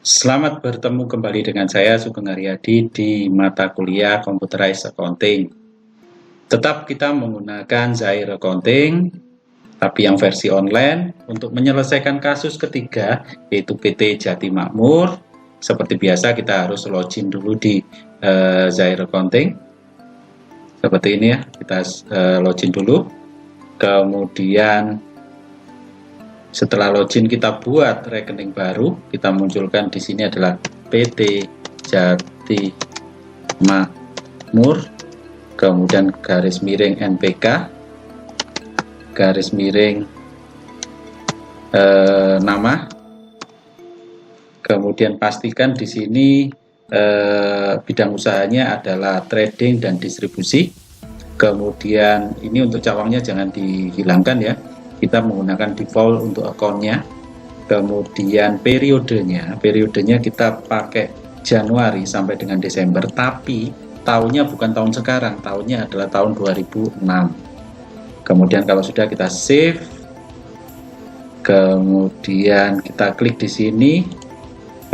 Selamat bertemu kembali dengan saya Sugeng Haryadi di mata kuliah Computerized Accounting. Tetap kita menggunakan Zair Accounting, tapi yang versi online untuk menyelesaikan kasus ketiga yaitu PT Jati Makmur. Seperti biasa kita harus login dulu di Zair Accounting. Seperti ini ya, kita login dulu. Kemudian setelah login kita buat rekening baru, kita munculkan di sini adalah PT Jati Makmur, kemudian garis miring NPK, garis miring nama, kemudian pastikan di sini bidang usahanya adalah trading dan distribusi. Kemudian ini untuk cawangnya jangan dihilangkan ya. Kita menggunakan default untuk akunnya. Kemudian periodenya kita pakai Januari sampai dengan Desember, tapi tahunnya bukan tahun sekarang, tahunnya adalah tahun 2006. Kemudian kalau sudah kita save, kemudian kita klik di sini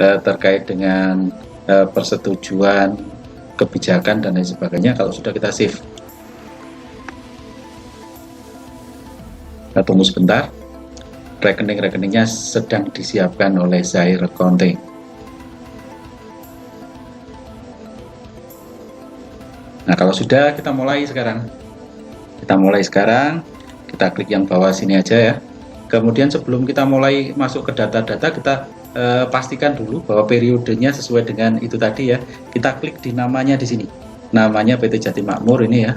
terkait dengan persetujuan kebijakan dan lain sebagainya. Kalau sudah kita save, kita tunggu sebentar, rekening-rekeningnya sedang disiapkan oleh Zair Accounting. Nah kalau sudah, kita mulai sekarang. Kita klik yang bawah sini aja ya. Kemudian sebelum kita mulai masuk ke data-data, kita pastikan dulu bahwa periodenya sesuai dengan itu tadi ya. Kita klik di namanya di sini, namanya PT Jati Makmur ini ya.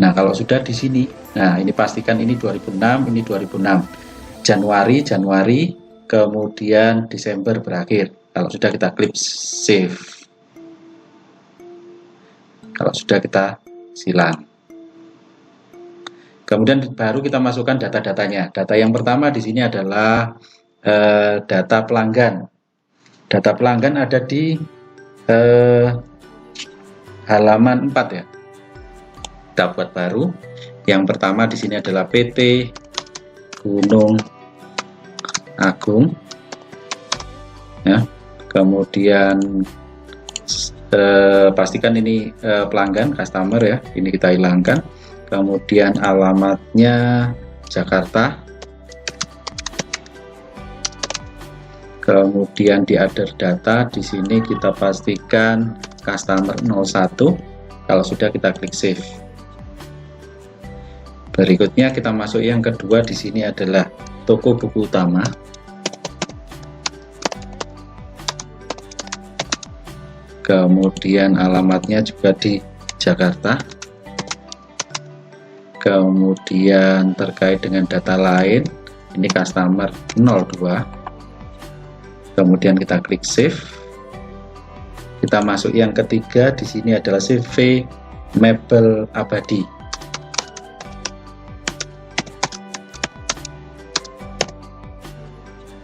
Nah kalau sudah di sini, nah ini pastikan ini 2006, ini 2006, Januari, kemudian Desember berakhir. Kalau sudah kita klik save. Kalau sudah kita silang. Kemudian baru kita masukkan data-datanya. Data yang pertama di sini adalah data pelanggan. Data pelanggan ada di halaman 4 ya. Kita buat baru. Yang pertama di sini adalah PT Gunung Agung ya. Kemudian pastikan ini pelanggan, customer ya, ini kita hilangkan. Kemudian alamatnya Jakarta. Kemudian di other data di sini kita pastikan customer 01. Kalau sudah kita klik save. Berikutnya kita masuk yang kedua, di sini adalah toko buku utama. Kemudian alamatnya juga di Jakarta. Kemudian terkait dengan data lain, ini customer 02. Kemudian kita klik save. Kita masuk yang ketiga, di sini adalah CV Mebel Abadi.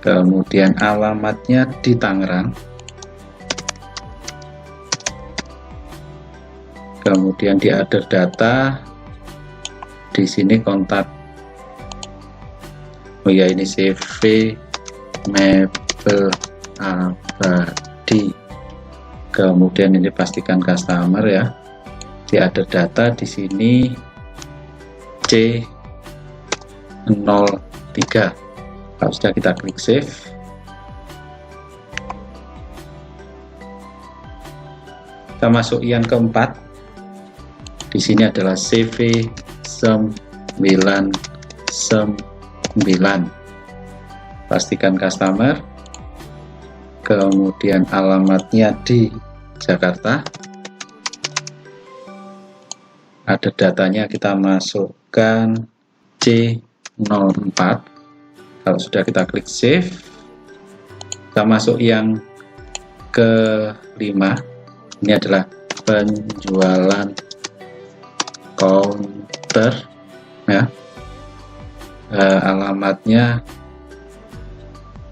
Kemudian alamatnya di Tangerang. Kemudian di other data di sini kontak. Oh ya, ini CV Mebel Abadi. Kemudian ini pastikan customer ya. Di other data di sini C03. Kalau sudah kita klik save. Kita masuk yang keempat. Di sini adalah CV 99. Pastikan customer. Kemudian alamatnya di Jakarta. Ada datanya, kita masukkan C04. Kalau sudah kita klik save, kita masuk yang kelima, ini adalah penjualan counter ya. Alamatnya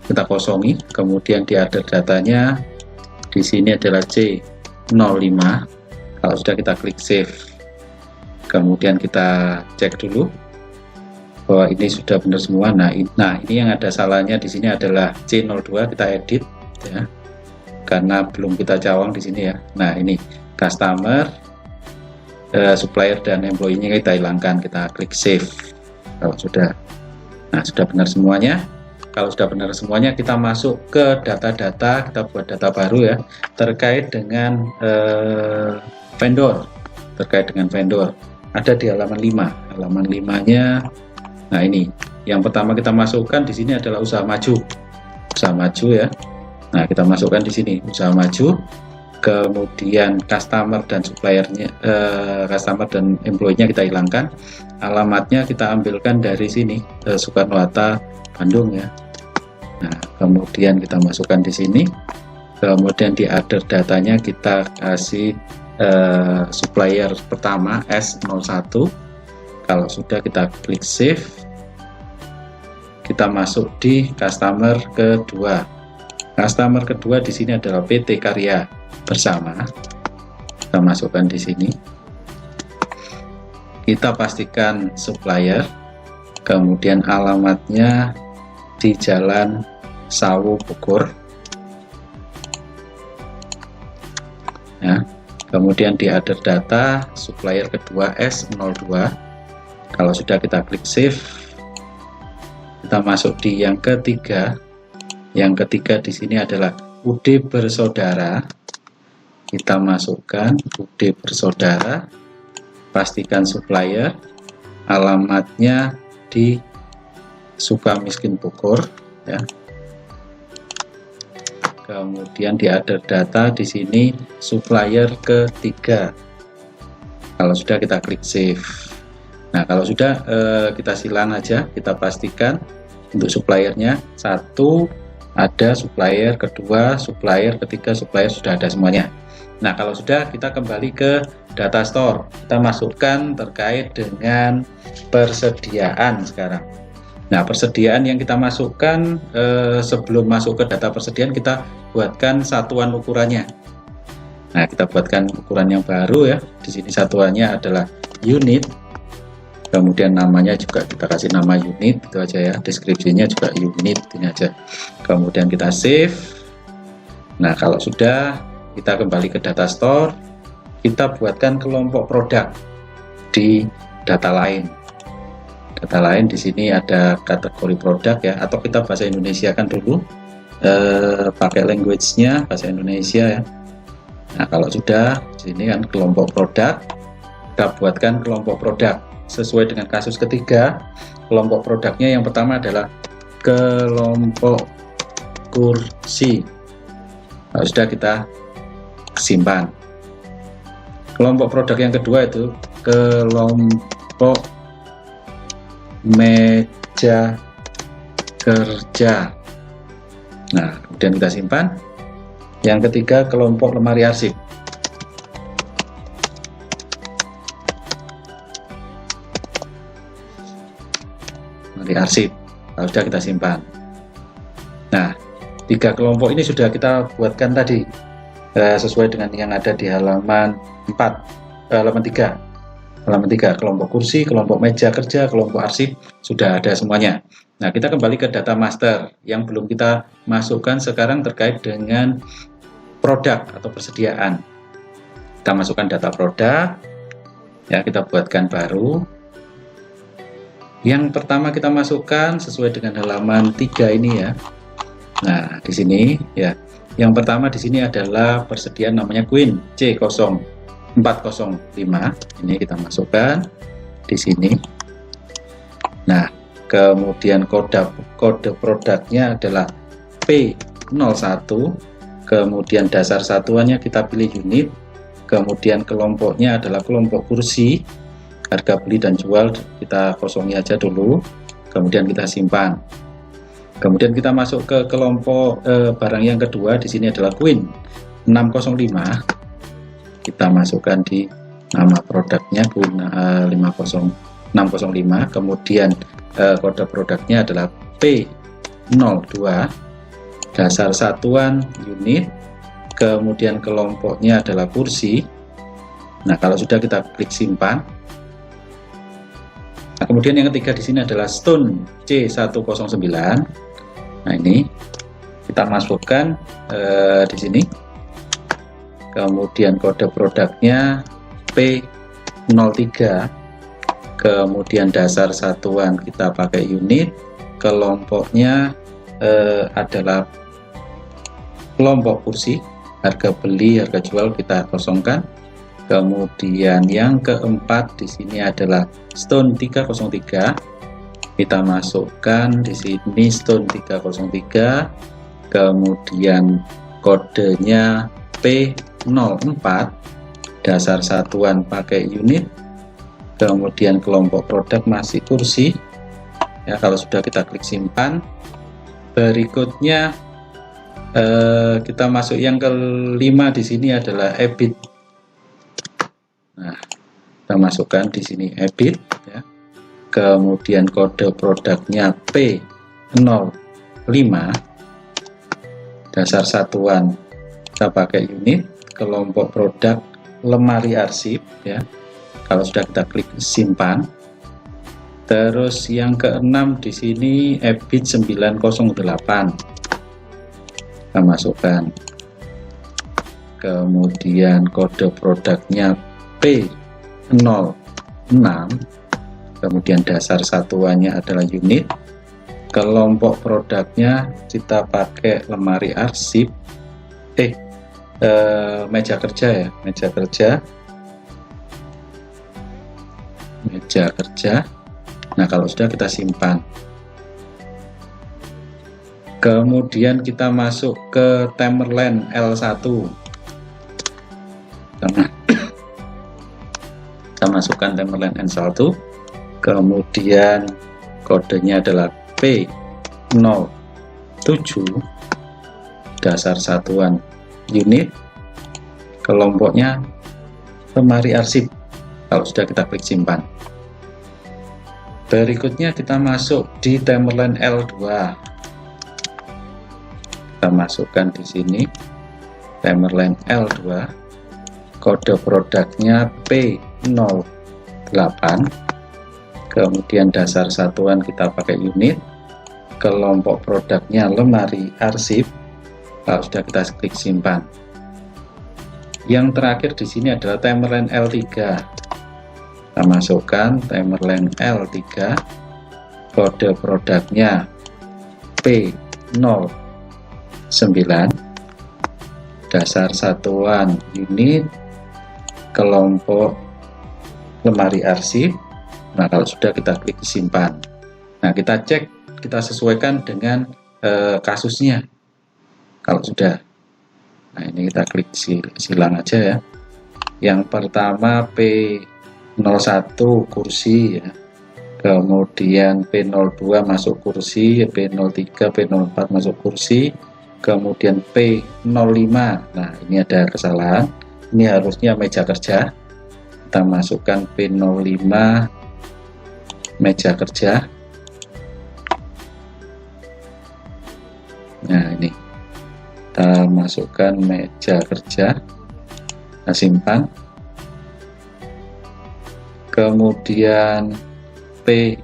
kita kosongi, kemudian di order datanya di sini adalah C05. Kalau sudah, kita klik save, kemudian kita cek dulu bahwa ini sudah benar semua. Nah ini yang ada salahnya di sini adalah C02, kita edit ya, karena belum kita cawang di sini ya. Nah ini customer, supplier dan employee-nya kita hilangkan, kita klik save. Kalau sudah, nah sudah benar semuanya. Kalau sudah benar semuanya, kita masuk ke data-data, kita buat data baru ya, terkait dengan vendor. Terkait dengan vendor ada di halaman 5. Halaman 5-nya, nah ini yang pertama kita masukkan di sini adalah usaha maju. Usaha maju ya. Nah kita masukkan di sini usaha maju, kemudian customer dan suppliernya, customer dan employee-nya kita hilangkan. Alamatnya kita ambilkan dari sini, Soekarno-Hatta, Bandung ya. Nah kemudian kita masukkan di sini, kemudian di order datanya kita kasih supplier pertama S01. Kalau sudah, kita klik save, kita masuk di customer kedua. Customer kedua di sini adalah PT Karya Bersama, kita masukkan di sini, kita pastikan supplier, kemudian alamatnya di Jalan Sawu, Bogor ya. Kemudian di order data supplier kedua S02. Kalau sudah, kita klik save, kita masuk di yang ketiga. Yang ketiga di sini adalah UD Bersaudara, kita masukkan UD Bersaudara, pastikan supplier, alamatnya di Sukamiskin, Bogor ya. Kemudian di order data di sini supplier ketiga. Kalau sudah, kita klik save. Nah kalau sudah, kita silang aja, kita pastikan untuk suppliernya satu ada, supplier kedua, supplier ketiga, supplier sudah ada semuanya. Nah kalau sudah, kita kembali ke data store, kita masukkan terkait dengan persediaan sekarang. Nah persediaan yang kita masukkan, sebelum masuk ke data persediaan, kita buatkan satuan ukurannya. Nah kita buatkan ukuran yang baru ya. Di sini satuannya adalah unit, kemudian namanya juga kita kasih nama unit, itu aja ya. Deskripsinya juga unit, ini aja. Kemudian kita save. Nah kalau sudah, kita kembali ke data store, kita buatkan kelompok produk di data lain. Data lain di sini ada kategori produk ya, atau kita bahasa Indonesia kan dulu, pakai language-nya bahasa Indonesia ya. Nah kalau sudah, di sini kan kelompok produk, kita buatkan kelompok produk sesuai dengan kasus ketiga. Kelompok produknya yang pertama adalah kelompok kursi. Kalau sudah, kita simpan. Kelompok produk yang kedua itu kelompok meja kerja. Nah kemudian kita simpan. Yang ketiga kelompok lemari arsip. Lemari arsip. Kalau sudah, kita simpan. Nah 3 kelompok ini sudah kita buatkan tadi, sesuai dengan yang ada di halaman 4, halaman 3. Halaman 3, kelompok kursi, kelompok meja kerja, kelompok arsip, sudah ada semuanya. Nah kita kembali ke data master yang belum kita masukkan sekarang terkait dengan produk atau persediaan. Kita masukkan data produk ya, kita buatkan baru. Yang pertama kita masukkan sesuai dengan halaman 3 ini ya. Nah di sini ya, yang pertama di sini adalah persediaan namanya Queen C0405. Ini kita masukkan di sini. Nah kemudian kode produknya adalah P01. Kemudian dasar satuannya kita pilih unit, kemudian kelompoknya adalah kelompok kursi, harga beli dan jual kita kosongi aja dulu, kemudian kita simpan. Kemudian kita masuk ke kelompok barang yang kedua. Di sini adalah Queen 605. Kita masukkan di nama produknya Queen 605. Kemudian kode produknya adalah P02, dasar satuan unit, kemudian kelompoknya adalah kursi. Nah, kalau sudah kita klik simpan. Nah, kemudian yang ketiga di sini adalah Stone C109. Nah, ini kita masukkan di sini. Kemudian kode produknya P03. Kemudian dasar satuan kita pakai unit, kelompoknya adalah kelompok kursi, harga beli, harga jual kita kosongkan. Kemudian yang keempat di sini adalah Stone 303. Kita masukkan di sini Stone 303. Kemudian kodenya P04, dasar satuan pakai unit. Kemudian kelompok produk masih kursi. Ya, kalau sudah kita klik simpan. Berikutnya kita masuk yang kelima di sini adalah EBIT. Nah, kita masukkan di sini EBIT ya. Kemudian kode produknya P05, dasar satuan kita pakai unit, kelompok produk lemari arsip ya. Kalau sudah kita klik simpan. Terus yang keenam di sini EBIT 908. Kita masukkan. Kemudian kode produknya P06. Kemudian dasar satuannya adalah unit. Kelompok produknya kita pakai lemari arsip. Meja kerja ya, meja kerja. Nah, kalau sudah kita simpan. Kemudian kita masuk ke Tamerlan L1. Kita masukkan Tamerlan L1. Kemudian kodenya adalah P07, dasar satuan unit, kelompoknya lemari arsip. Kalau sudah kita klik simpan. Berikutnya kita masuk di Tamerlan L2. Kita masukkan di sini Tamerlan L2. Kode produknya P08. Kemudian dasar satuan kita pakai unit. Kelompok produknya lemari arsip. Kalau sudah kita klik simpan. Yang terakhir di sini adalah Tamerlan L3. Kita masukkan Tamerlan L3, kode produknya P09, dasar satuan unit, kelompok lemari arsip. Nah, kalau sudah kita klik simpan. Nah, kita cek, kita sesuaikan dengan kasusnya. Kalau sudah, nah ini kita klik silang aja ya. Yang pertama P01 kursi ya, kemudian P02 masuk kursi, P03, P04 masuk kursi, kemudian P05. Nah, ini ada kesalahan, ini harusnya meja kerja. Kita masukkan P05 meja kerja. Nah, ini kita masukkan meja kerja, kita simpan. Kemudian P06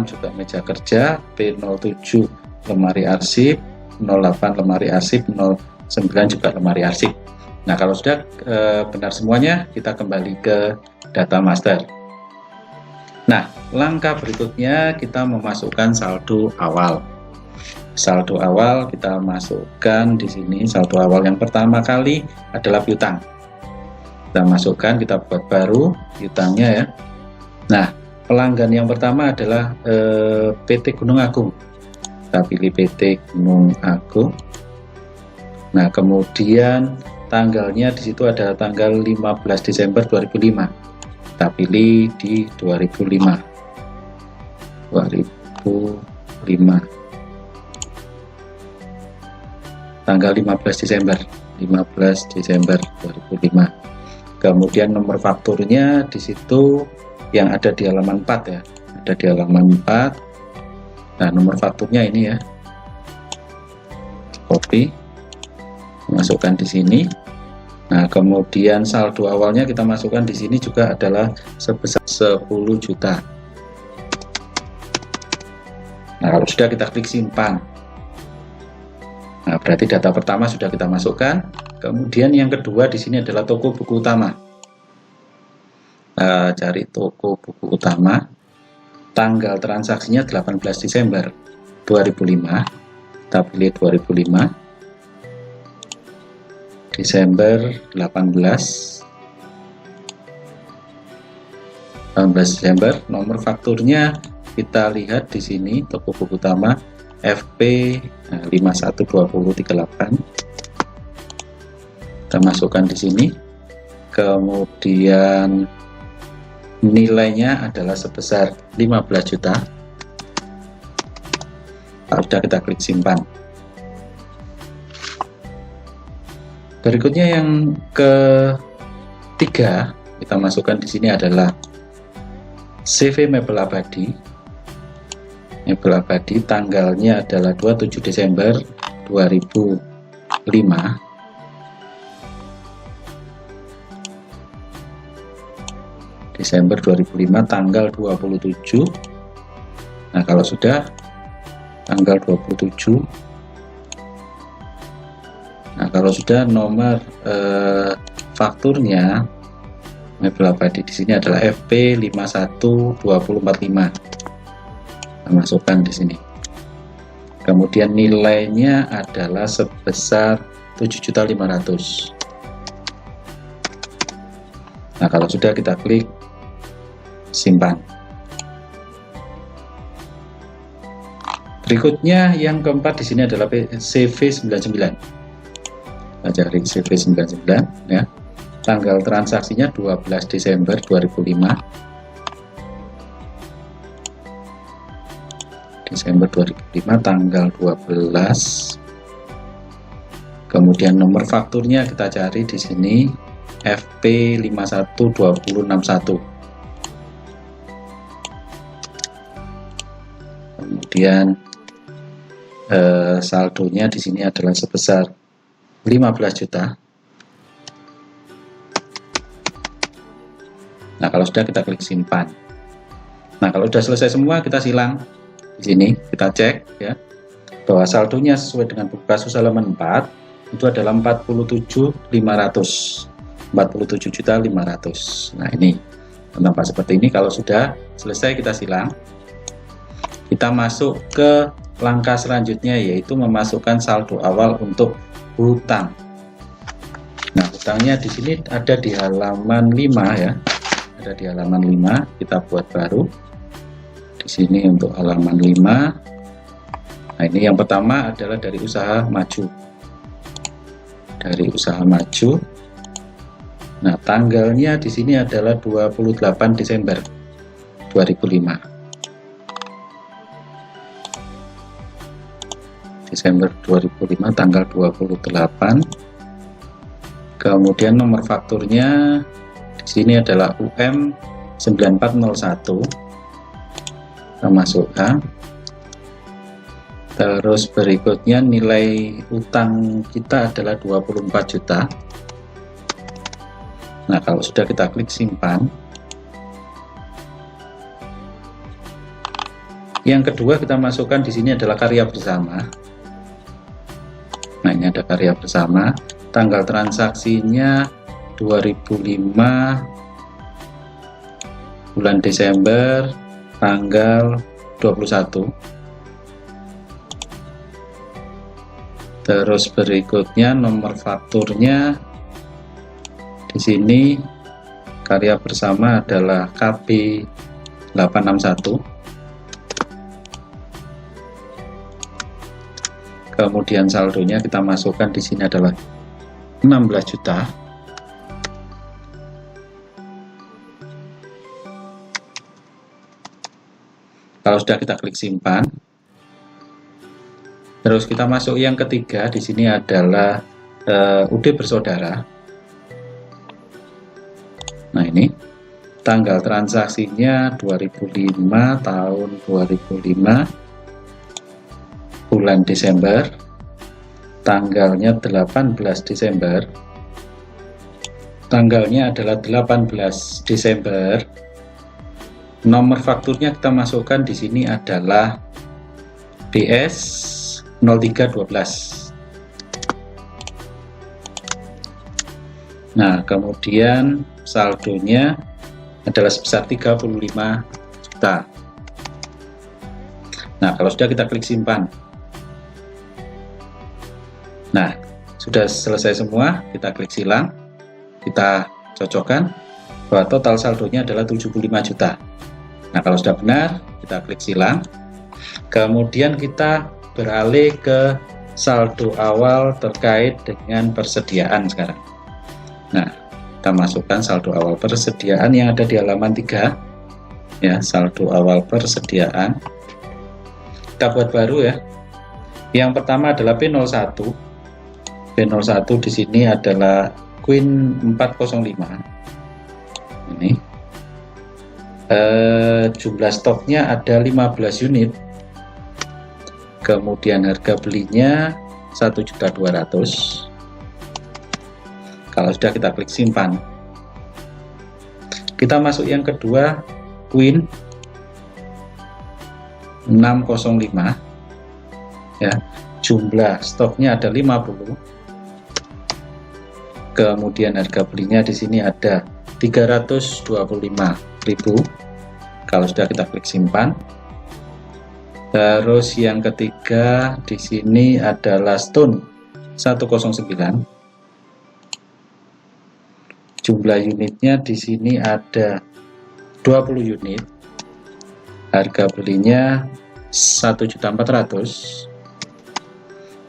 juga meja kerja, P07 lemari arsip, 08 lemari arsip, 09 juga lemari arsip. Nah, kalau sudah benar semuanya, kita kembali ke data master. Nah, langkah berikutnya kita memasukkan saldo awal. Saldo awal kita masukkan di sini. Saldo awal yang pertama kali adalah piutang. Kita masukkan, kita buat baru piutangnya ya. Nah, pelanggan yang pertama adalah PT Gunung Agung. Kita pilih PT Gunung Agung. Nah, kemudian tanggalnya di situ ada tanggal 15 Desember 2005. Kita pilih di 2005. 2005. Tanggal 15 Desember 2005. Kemudian nomor fakturnya di situ yang ada di halaman 4 ya. Ada di halaman 4. Nah, nomor fakturnya ini ya. Copy. Masukkan di sini. Nah, kemudian saldo awalnya kita masukkan di sini juga adalah sebesar 10 juta. Nah, kalau sudah kita klik simpan. Nah, berarti data pertama sudah kita masukkan. Kemudian yang kedua di sini adalah toko buku utama. Cari toko buku utama. Tanggal transaksinya 18 Desember 2005. Kita pilih 2005. Desember 18 Desember. Nomor fakturnya kita lihat di sini, toko buku utama FP 512038. Kita masukkan di sini. Kemudian nilainya adalah sebesar 15 juta. Sudah, kita klik simpan. Berikutnya yang ketiga kita masukkan di sini adalah CV Mebel Abadi. Mebel Abadi tanggalnya adalah 27 Desember 2005. Desember 2005 tanggal 27. Nah, kalau sudah tanggal 27. Nah, kalau sudah nomor fakturnya Mebel Abadi di sini adalah FP 512045. Kita masukkan di sini. Kemudian nilainya adalah sebesar 7.500.000. Nah, kalau sudah kita klik simpan. Berikutnya yang keempat di sini adalah CV99. Kita cari CV99 ya. Tanggal transaksinya 12 Desember 2005. Desember 2005 tanggal 12. Kemudian nomor fakturnya kita cari di sini FP 512061. Kemudian saldonya di sini adalah sebesar 15 juta. Nah, kalau sudah kita klik simpan. Nah, kalau sudah selesai semua kita silang. Di sini kita cek ya bahwa saldonya sesuai dengan buku kasus halaman 4 itu adalah 47.500. 47.500. Nah, ini tampak seperti ini. Kalau sudah selesai kita silang. Kita masuk ke langkah selanjutnya, yaitu memasukkan saldo awal untuk hutang. Nah, hutangnya di sini ada di halaman 5 ya. Ada di halaman 5, kita buat baru. Di sini untuk halaman 5. Nah, ini yang pertama adalah dari usaha maju. Dari usaha maju. Nah, tanggalnya di sini adalah 28 Desember 2005. Desember 2005 tanggal 28. Kemudian nomor fakturnya di sini adalah UM 9401. Kita masukkan. Terus berikutnya nilai utang kita adalah 24 juta. Nah, kalau sudah kita klik simpan. Yang kedua kita masukkan di sini adalah karya bersama. Nah, ini ada karya bersama. Tanggal transaksinya 2005 bulan Desember tanggal 21. Terus berikutnya nomor fakturnya di sini karya bersama adalah KP 861. Kemudian saldonya kita masukkan di sini adalah 16 juta. Kalau sudah, kita klik simpan. Terus kita masuk yang ketiga, di sini adalah UD bersaudara. Nah, ini tanggal transaksinya 2005 tahun 2005 bulan Desember, tanggalnya 18 Desember, tanggalnya adalah 18 Desember. Nomor fakturnya kita masukkan di sini adalah BS 0312. Nah, kemudian saldonya adalah sebesar 35 juta. Nah, kalau sudah, kita klik simpan. Nah, sudah selesai semua, kita klik silang. Kita cocokkan bahwa total saldonya adalah 75 juta. Nah, kalau sudah benar, kita klik silang. Kemudian kita beralih ke saldo awal terkait dengan persediaan sekarang. Nah, kita masukkan saldo awal persediaan yang ada di halaman 3. Ya, saldo awal persediaan. Kita buat baru ya. Yang pertama adalah P01. P01 di sini adalah Queen 405. Ini. Jumlah stoknya ada 15 unit. Kemudian harga belinya 1.200.000. Kalau sudah, kita klik simpan. Kita masuk yang kedua, Queen 605. Ya, jumlah stoknya ada 50. Kemudian harga belinya di sini ada 325.000. Kalau sudah, kita klik simpan. Terus yang ketiga di sini adalah Stone 109. Jumlah unitnya di sini ada 20 unit. Harga belinya 1.400.000.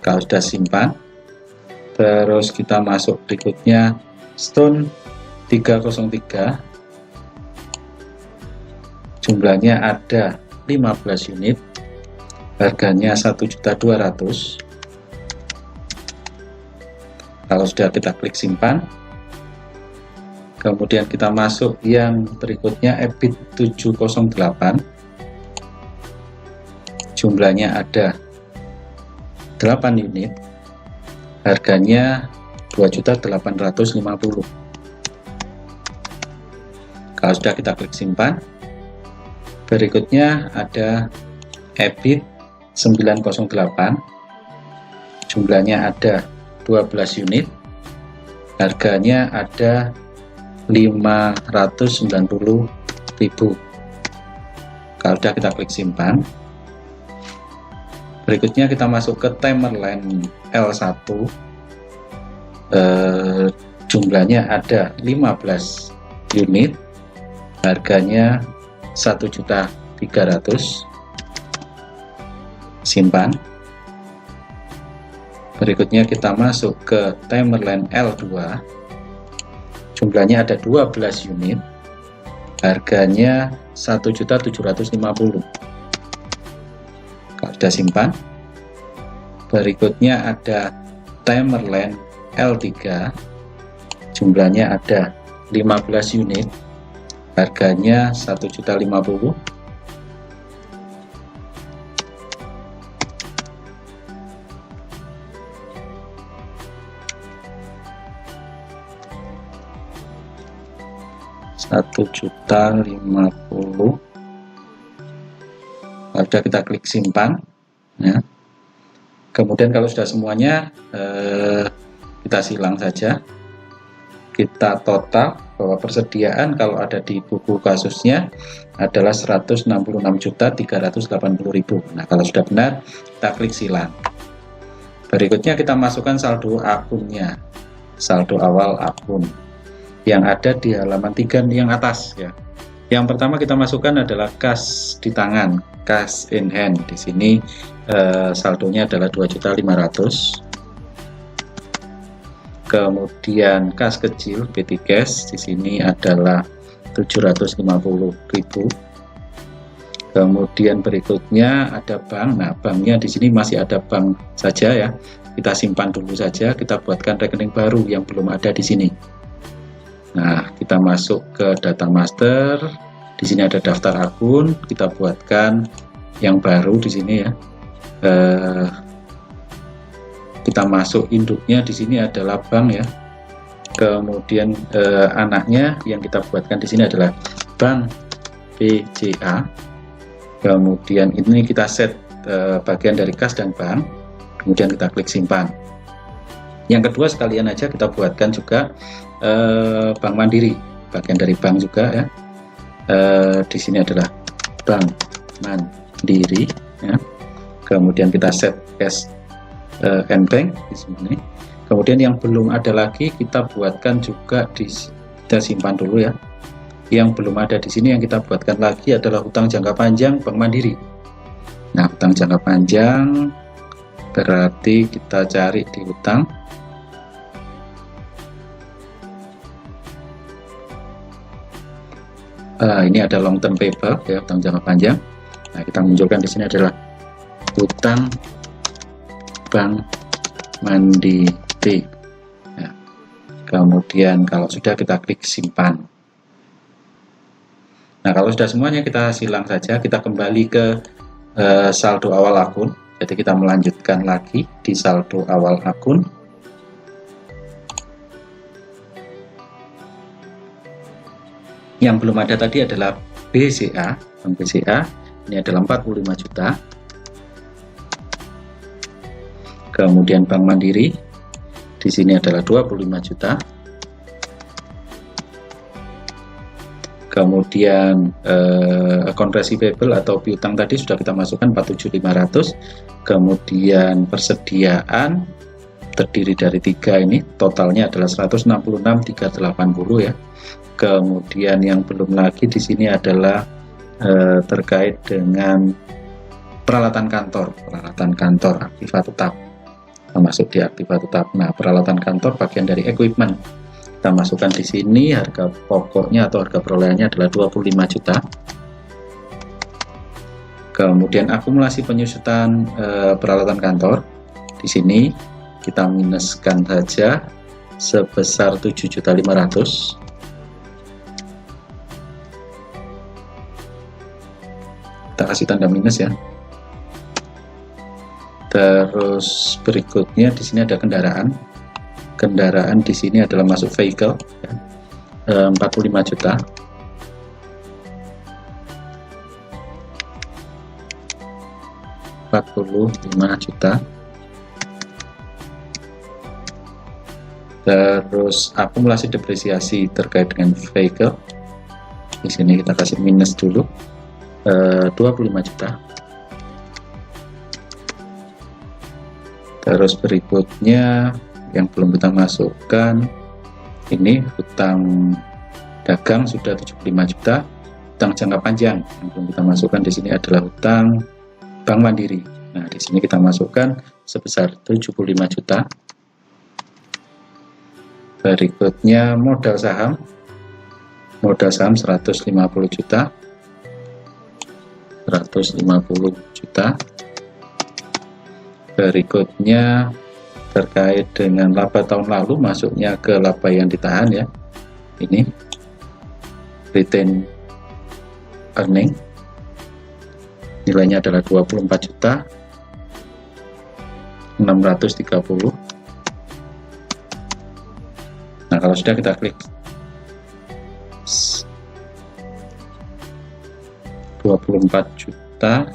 Kalau sudah, simpan. Terus kita masuk berikutnya, Stone 303. Jumlahnya ada 15 unit. Harganya 1.200.000. Kalau sudah, kita klik simpan. Kemudian kita masuk yang berikutnya, EBIT 708. Jumlahnya ada 8 unit. Harganya 2.850.000. Kalau sudah, kita klik simpan. Berikutnya ada EBIT 908. Jumlahnya ada 12 unit. Harganya ada 590.000. Kalau sudah, kita klik simpan. Berikutnya kita masuk ke Timerland L1. Jumlahnya ada 15 unit. Harganya 1.300.000. Simpan. Berikutnya kita masuk ke Timerland L2. Jumlahnya ada 12 unit. Harganya 1.750.000. Kalau sudah, simpan. Berikutnya ada Timerland L3. Jumlahnya ada 15 unit. Harganya 1.050.000. Rp1.050.000. Sudah, kita klik simpan ya. Kemudian kalau sudah semuanya, kita silang saja. Kita total bahwa persediaan kalau ada di buku kasusnya adalah 166.380.000. Nah, kalau sudah benar, kita klik silang. Berikutnya kita masukkan saldo akunnya, saldo awal akun yang ada di halaman 3 yang atas ya. Yang pertama kita masukkan adalah kas di tangan, cash in hand. Di sini saldonya adalah 2.500.000. Kemudian kas kecil petty cash di sini adalah 750.000. Kemudian berikutnya ada bank. Nah, banknya di sini masih ada bank saja ya. Kita simpan dulu saja, kita buatkan rekening baru yang belum ada di sini. Nah, kita masuk ke data master. Di sini ada daftar akun, kita buatkan yang baru di sini ya. Kita masuk induknya di sini adalah bank ya. Kemudian anaknya yang kita buatkan di sini adalah Bank BCA. Kemudian ini kita set bagian dari kas dan bank, kemudian kita klik simpan. Yang kedua sekalian aja kita buatkan juga Bank Mandiri, bagian dari bank juga ya. Di sini adalah Bank Mandiri ya. Kemudian kita set cash and bank di sini. Kemudian yang belum ada lagi kita buatkan juga kita simpan dulu ya. Yang belum ada di sini yang kita buatkan lagi adalah hutang jangka panjang Bank Mandiri. Nah, hutang jangka panjang berarti kita cari di hutang. Ini ada long term payable ya, hutang jangka panjang. Nah, kita munculkan di sini adalah hutang Bank Mandiri. Nah, kemudian kalau sudah kita klik simpan. Nah, kalau sudah semuanya kita silang saja, kita kembali ke saldo awal akun. Jadi kita melanjutkan lagi di saldo awal akun. Yang belum ada tadi adalah BCA, Bank BCA. Ini adalah 45 juta. Kemudian Bank Mandiri di sini adalah 25 juta. Kemudian account receivable atau piutang tadi sudah kita masukkan 47.500. Kemudian persediaan terdiri dari 3 ini, totalnya adalah 166.380 ya. Kemudian yang belum lagi di sini adalah terkait dengan peralatan kantor aktiva tetap, masuk di aktiva tetap. Nah, peralatan kantor bagian dari equipment kita masukkan di sini. Harga pokoknya atau harga perolehannya adalah 25 juta. Kemudian akumulasi penyusutan peralatan kantor di sini kita minuskan saja sebesar 7.500.000. Kita kasih tanda minus ya. Terus berikutnya di sini ada kendaraan. Kendaraan di sini adalah masuk vehicle ya, 45 juta. Terus akumulasi depresiasi terkait dengan vehicle. Di sini kita kasih minus dulu 25 juta. Terus berikutnya yang belum kita masukkan ini hutang dagang sudah 75 juta. Hutang jangka panjang yang belum kita masukkan di sini adalah hutang Bank Mandiri. Nah, di sini kita masukkan sebesar 75 juta. Berikutnya modal saham. Modal saham 150 juta. 150 juta. Berikutnya terkait dengan laba tahun lalu, masuknya ke laba yang ditahan ya. Ini retain earning. Nilainya adalah 24 juta 630. Nah, kalau sudah kita klik 24 juta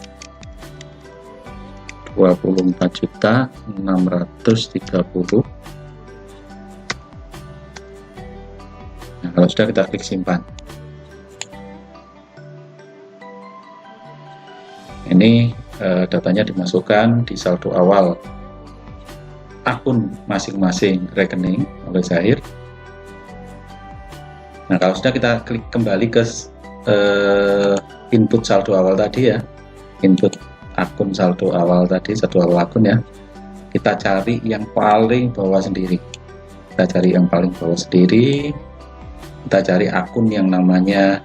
630. Nah, kalau sudah kita klik simpan. Ini datanya dimasukkan di saldo awal akun masing-masing rekening oleh Zahir. Nah, kalau sudah kita klik kembali ke input saldo awal tadi ya, input akun saldo awal tadi, saldo awal akun ya, kita cari yang paling bawah sendiri. Kita cari yang paling bawah sendiri. Kita cari akun yang namanya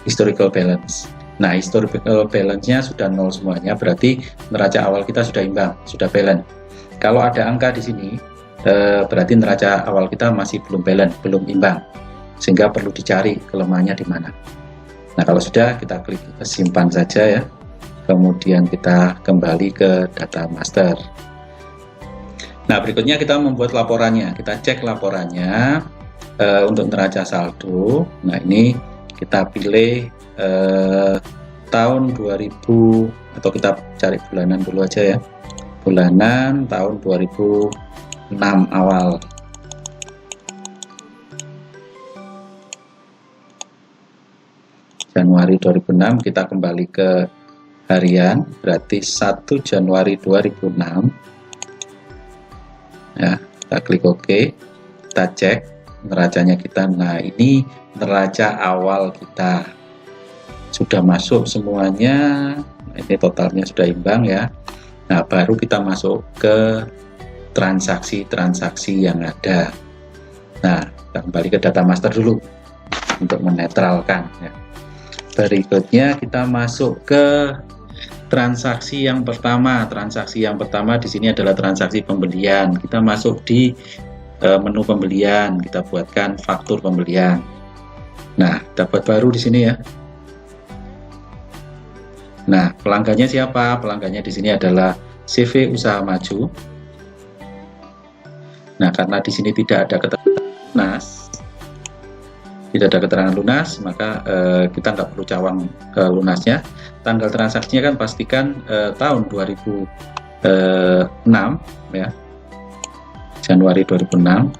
historical balance. Nah, historical balance-nya sudah 0 semuanya, berarti neraca awal kita sudah imbang, sudah balance. Kalau ada angka di sini, berarti neraca awal kita masih belum balance, belum imbang, sehingga perlu dicari kelemahannya di mana. Nah, kalau sudah, kita klik simpan saja ya. Kemudian kita kembali ke data master. Nah, berikutnya kita membuat laporannya. Kita cek laporannya untuk neraca saldo. Nah, ini kita pilih tahun 2000, atau kita cari bulanan dulu aja ya. Bulanan tahun 2006 awal. Januari 2006, kita kembali ke harian, berarti 1 Januari 2006. Ya, kita klik OK, kita cek neracanya kita. Nah, ini neraca awal kita sudah masuk semuanya. Nah, ini totalnya sudah imbang ya. Nah, baru kita masuk ke transaksi-transaksi yang ada. Nah, kita kembali ke data master dulu untuk menetralkan ya. Berikutnya kita masuk ke transaksi yang pertama. Transaksi yang pertama di sini adalah transaksi pembelian. Kita masuk di menu pembelian, kita buatkan faktur pembelian. Nah, dapat baru di sini ya. Nah, pelanggannya siapa? Pelanggannya di sini adalah CV Usaha Maju. Nah, karena di sini tidak ada keterangan lunas, maka kita nggak perlu cawang lunasnya. Tanggal transaksinya kan pastikan tahun 2006 ya, Januari 2006.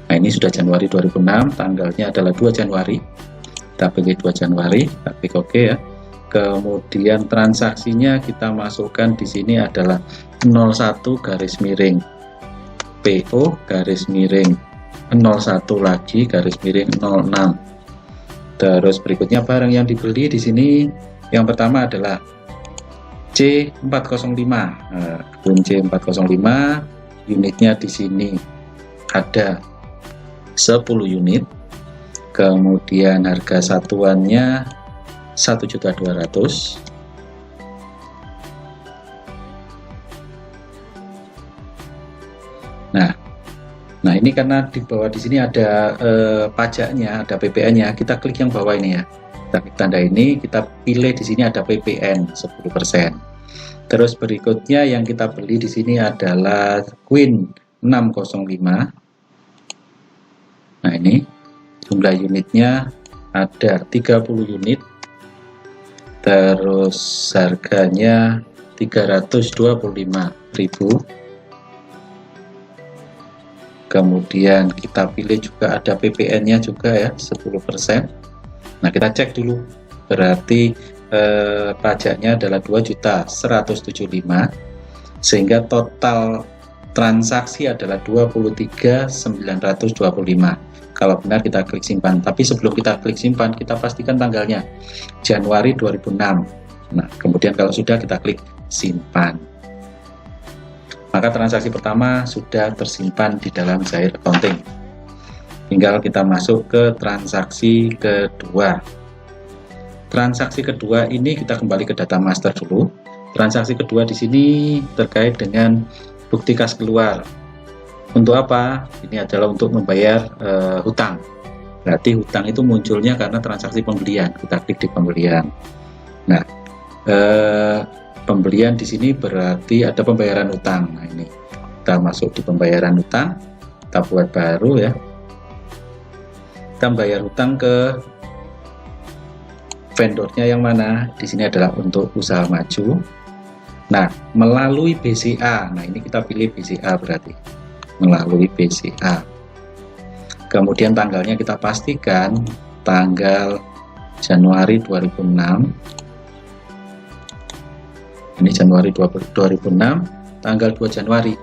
Nah, ini sudah Januari 2006, tanggalnya adalah 2 Januari. Kita pilih 2 Januari, kita klik OK ya. Kemudian transaksinya kita masukkan di sini adalah 01 garis miring PO garis miring 01 lagi garis miring 06. Terus berikutnya barang yang dibeli di sini yang pertama adalah C405. C405 unitnya di sini ada 10 unit. Kemudian harga satuannya 1.200.000. Nah, ini karena di bawah di sini ada pajaknya, ada PPN-nya. Kita klik yang bawah ini ya. Kita klik tanda ini, kita pilih di sini ada PPN 10%. Terus berikutnya yang kita beli di sini adalah Queen 605. Nah, ini jumlah unitnya ada 30 unit. Terus harganya 325.000. Kemudian kita pilih juga ada PPN-nya juga ya, 10%. Nah, kita cek dulu. Berarti pajaknya adalah 2.175.000, sehingga total transaksi adalah 23.925. Kalau benar kita klik simpan. Tapi sebelum kita klik simpan, kita pastikan tanggalnya Januari 2006. Nah, kemudian kalau sudah, kita klik simpan. Maka transaksi pertama sudah tersimpan di dalam Zahir Accounting. Tinggal kita masuk ke transaksi kedua. Transaksi kedua ini kita kembali ke data master dulu. Transaksi kedua di sini terkait dengan bukti kas keluar. Untuk apa? Ini adalah untuk membayar hutang. Berarti hutang itu munculnya karena transaksi pembelian. Kita klik di pembelian. Nah, pembelian di sini berarti ada pembayaran hutang. Nah, ini kita masuk di pembayaran hutang, kita buat baru ya. Kita bayar hutang ke vendornya yang mana? Di sini adalah untuk Usaha Maju. Nah, melalui BCA. Nah, ini kita pilih BCA berarti melalui BCA. Kemudian tanggalnya kita pastikan tanggal Januari 2006. Ini Januari 2006, tanggal 2 Januari.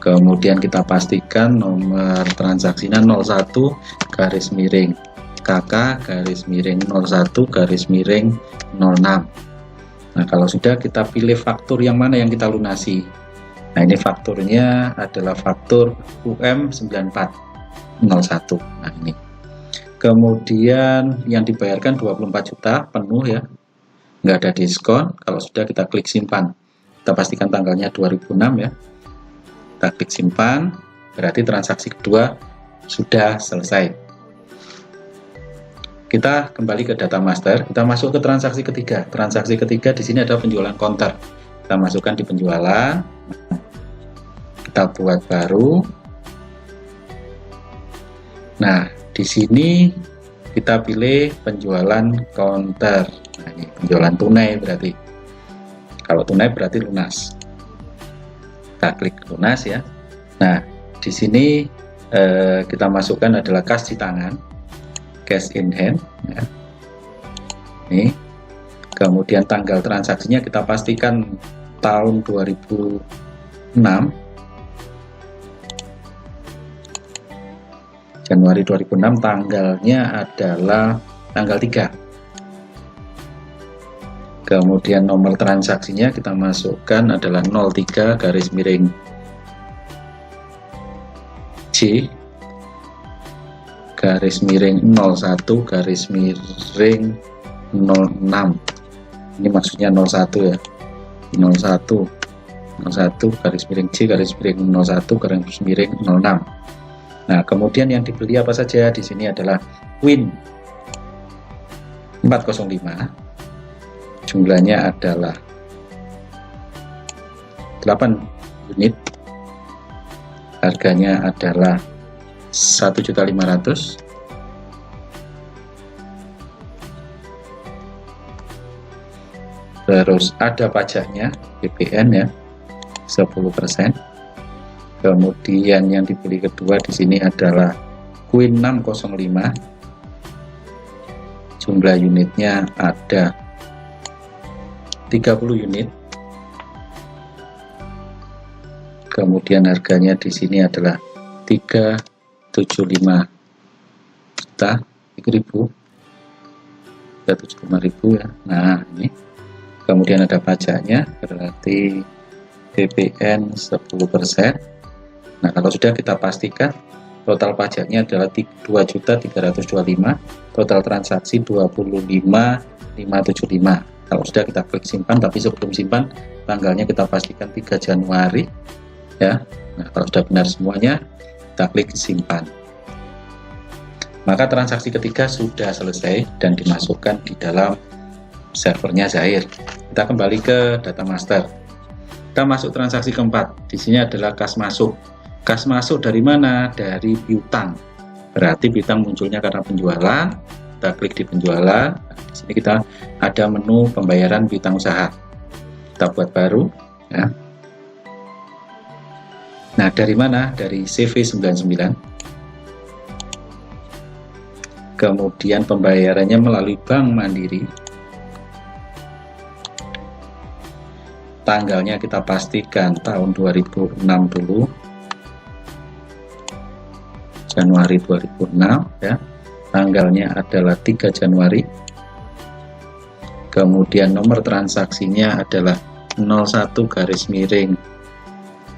Kemudian kita pastikan nomor transaksinya 01 garis miring KK garis miring 01 garis miring 06. Nah, kalau sudah, kita pilih faktur yang mana yang kita lunasi. Nah, ini fakturnya adalah faktur UM 9401. Nah, ini Kemudian yang dibayarkan 24 juta penuh ya, nggak ada diskon. Kalau sudah, kita klik simpan. Kita pastikan tanggalnya 2006 ya. Kita klik simpan, berarti transaksi kedua sudah selesai. Kita kembali ke data master, kita masuk ke transaksi ketiga. Transaksi ketiga di sini ada penjualan counter. Kita masukkan di penjualan. Kita buat baru. Nah, di sini kita pilih penjualan counter. Nah, ini penjualan tunai berarti. Kalau tunai berarti lunas. Kita klik lunas ya. Nah, di sini kita masukkan adalah kas di tangan, cash in hand. Ya. Ini. Kemudian tanggal transaksinya kita pastikan tahun 2006. Januari 2006, tanggalnya adalah tanggal 3. Kemudian nomor transaksinya kita masukkan adalah 03 garis miring J garis miring 01 garis miring 06. Ini maksudnya 01 ya. 01 garis miring J garis miring 01 garis miring 06. Nah, kemudian yang dibeli apa saja di sini adalah Win 405. Jumlahnya adalah 8 unit. Harganya adalah 1.500.000. Terus ada pajaknya PPN ya, 10%. Kemudian yang dibeli kedua di sini adalah Queen 605. Jumlah unitnya ada 30 unit. Kemudian harganya di sini adalah 375 juta, 375.000 ya. Nah, ini. Kemudian ada pajaknya, berarti PPN 10%. Nah, kalau sudah, kita pastikan total pajaknya adalah 2.325.000, total transaksi 25.575. Kalau sudah, kita klik simpan, tapi sebelum simpan tanggalnya kita pastikan 3 Januari ya. Nah, kalau sudah benar semuanya, kita klik simpan. Maka transaksi ketiga sudah selesai dan dimasukkan di dalam servernya Zair. Kita kembali ke data master. Kita masuk transaksi keempat. Di sini adalah kas masuk. Kas masuk dari mana? Dari piutang. Berarti piutang munculnya karena penjualan. Kita klik di penjualan. Di sini kita ada menu pembayaran piutang usaha. Kita buat baru. Ya. Nah, dari mana? Dari CV99. Kemudian pembayarannya melalui Bank Mandiri. Tanggalnya kita pastikan tahun 2006 dulu. Januari 2006 ya. Tanggalnya adalah 3 Januari. Kemudian nomor transaksinya adalah 01 garis miring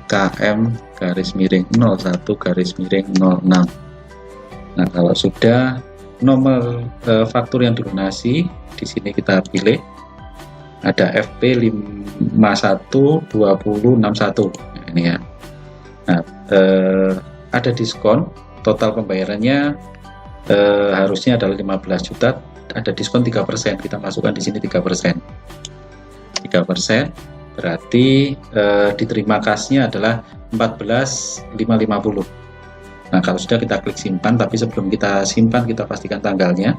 KM garis miring 01 garis miring 06. Nah, kalau sudah, nomor faktur yang dilunasi di sini kita pilih ada FP 512061. Nah, ini ya. Nah, ada diskon. Total pembayarannya harusnya adalah 15 juta, ada diskon 3%. Kita masukkan di sini 3%. 3% berarti diterima kasnya adalah 14.550. Nah, kalau sudah, kita klik simpan, tapi sebelum kita simpan kita pastikan tanggalnya.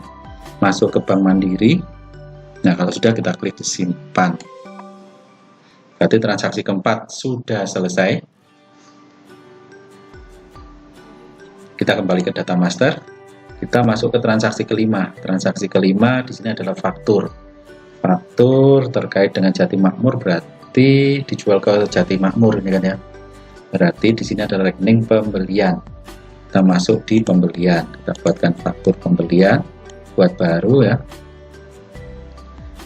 Masuk ke Bank Mandiri. Nah, kalau sudah, kita klik simpan. Berarti transaksi keempat sudah selesai. Kita kembali ke data master. Kita masuk ke transaksi kelima. Transaksi kelima di sini adalah faktur. Faktur terkait dengan Jati Makmur, berarti dijual ke Jati Makmur ini kan ya. Berarti di sini ada rekening pembelian. Kita masuk di pembelian. Kita buatkan faktur pembelian, buat baru ya.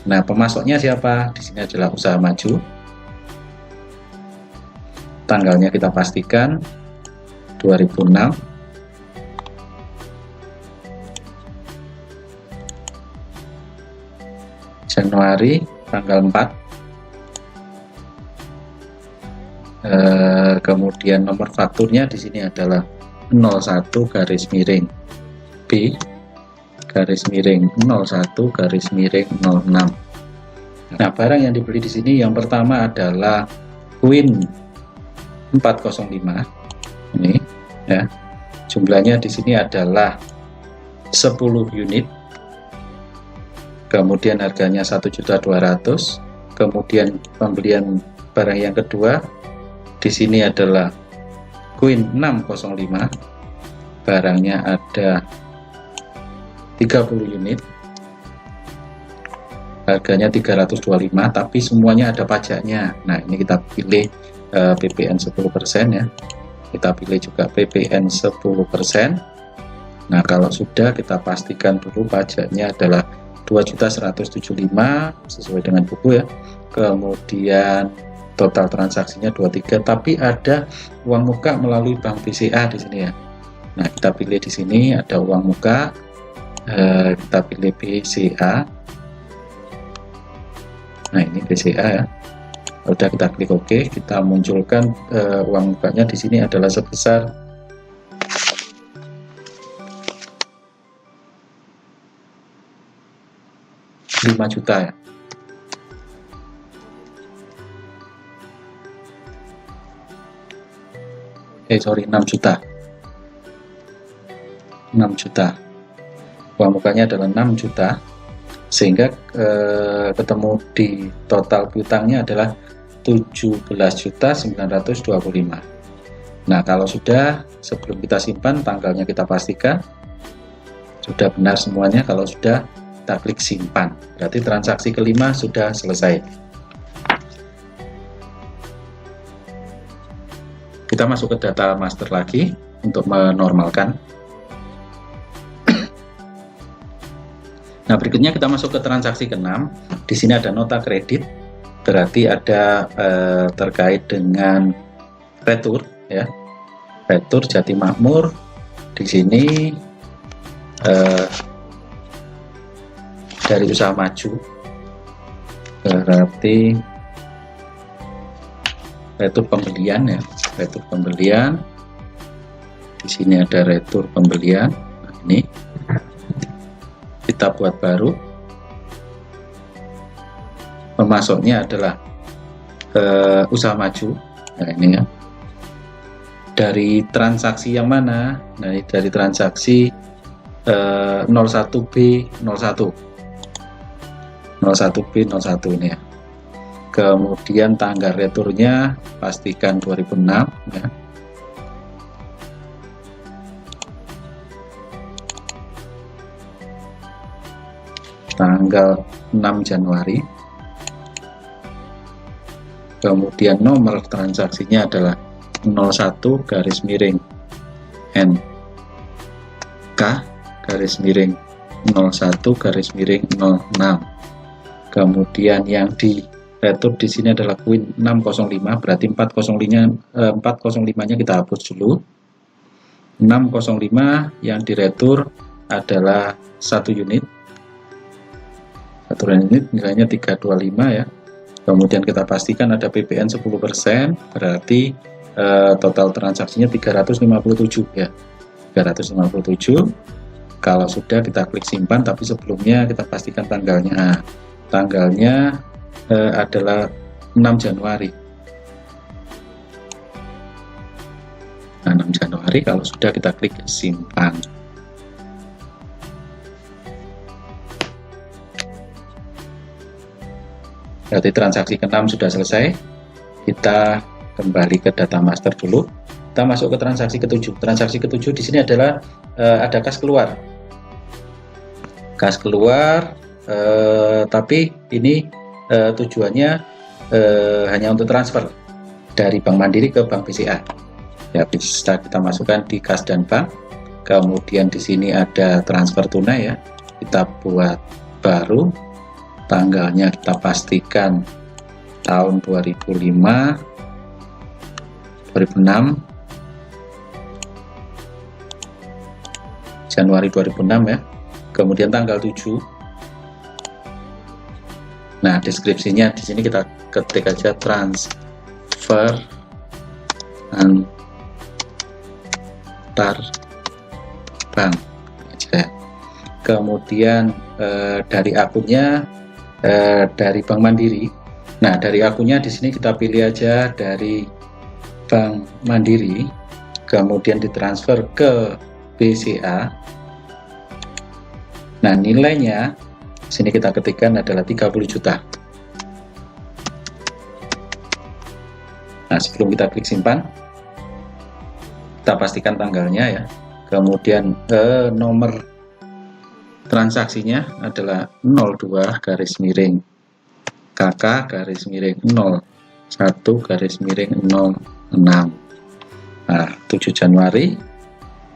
Nah, pemasoknya siapa? Di sini adalah Usaha Maju. Tanggalnya kita pastikan 2006. Januari tanggal 4. Kemudian nomor fakturnya di sini adalah 01 garis miring B garis miring 01 garis miring 06. Nah, barang yang dibeli di sini yang pertama adalah Queen 405. Ini ya. Jumlahnya di sini adalah 10 unit. Kemudian harganya 1.200.000. Kemudian pembelian barang yang kedua di sini adalah Queen 605. Barangnya ada 30 unit. Harganya 325, tapi semuanya ada pajaknya. Nah, ini kita pilih PPN 10% ya. Kita pilih juga PPN 10%. Nah, kalau sudah kita pastikan dulu pajaknya adalah 2.175 sesuai dengan buku ya. Kemudian total transaksinya 23, tapi ada uang muka melalui Bank BCA di sini ya. Nah, kita pilih di sini ada uang muka, kita pilih BCA. Nah, ini BCA ya. Udah, kita klik OK, kita munculkan uang mukanya di sini adalah sebesar 5 juta ya. Sorry, 6 juta. 6 juta. Uang mukanya adalah 6 juta. Sehingga ketemu di total piutangnya adalah 17.925. Nah, kalau sudah, sebelum kita simpan, tanggalnya kita pastikan sudah benar semuanya. Kalau sudah, kita klik simpan. Berarti transaksi kelima sudah selesai. Kita masuk ke data master lagi untuk menormalkan. Nah, berikutnya kita masuk ke transaksi ke-6. Di sini ada nota kredit, berarti ada terkait dengan retur ya. Retur Jatimakmur. Di sini dari usaha maju, berarti retur pembelian ya. Retur pembelian. Di sini ada retur pembelian. Nah, ini kita buat baru. Pemasoknya adalah usaha maju. Nah, ini ya. Dari transaksi yang mana? Nah, ini dari transaksi 01B01. 01B01 ini ya. Kemudian tanggal returnya pastikan 2006 ya. Tanggal 6 Januari. Kemudian nomor transaksinya adalah 01 garis miring N K garis miring 01 garis miring 06. Kemudian yang di retur di sini adalah Queen 605, berarti 405-nya kita hapus dulu. 605 yang diretur adalah 1 unit. 1 unit nilainya 325 ya. Kemudian kita pastikan ada PPN 10%, berarti total transaksinya 357 ya. 357. Kalau sudah, kita klik simpan, tapi sebelumnya kita pastikan tanggalnya. Nah, tanggalnya adalah 6 Januari. Nah, 6 Januari, kalau sudah kita klik simpan. Berarti transaksi ke-6 sudah selesai. Kita kembali ke data master dulu. Kita masuk ke transaksi ke-7. Transaksi ke-7 di sini adalah ada kas keluar. Kas keluar, tapi ini tujuannya hanya untuk transfer dari Bank Mandiri ke Bank BCA. Ya, bisa kita masukkan di kas dan bank. Kemudian di sini ada transfer tunai ya. Kita buat baru. Tanggalnya kita pastikan tahun 2005, 2006, Januari 2006 ya. Kemudian tanggal 7 Nah, deskripsinya di sini kita ketik aja transfer antar bank aja. Kemudian dari akunnya dari Bank Mandiri. Nah, dari akunnya di sini kita pilih aja dari Bank Mandiri, kemudian ditransfer ke BCA. Nah, nilainya sini kita ketikkan adalah 30 juta. Nah, sebelum kita klik simpan, kita pastikan tanggalnya ya. Kemudian nomor transaksinya adalah 02 garis miring KK garis miring 01 garis miring 06. Nah, 7 Januari.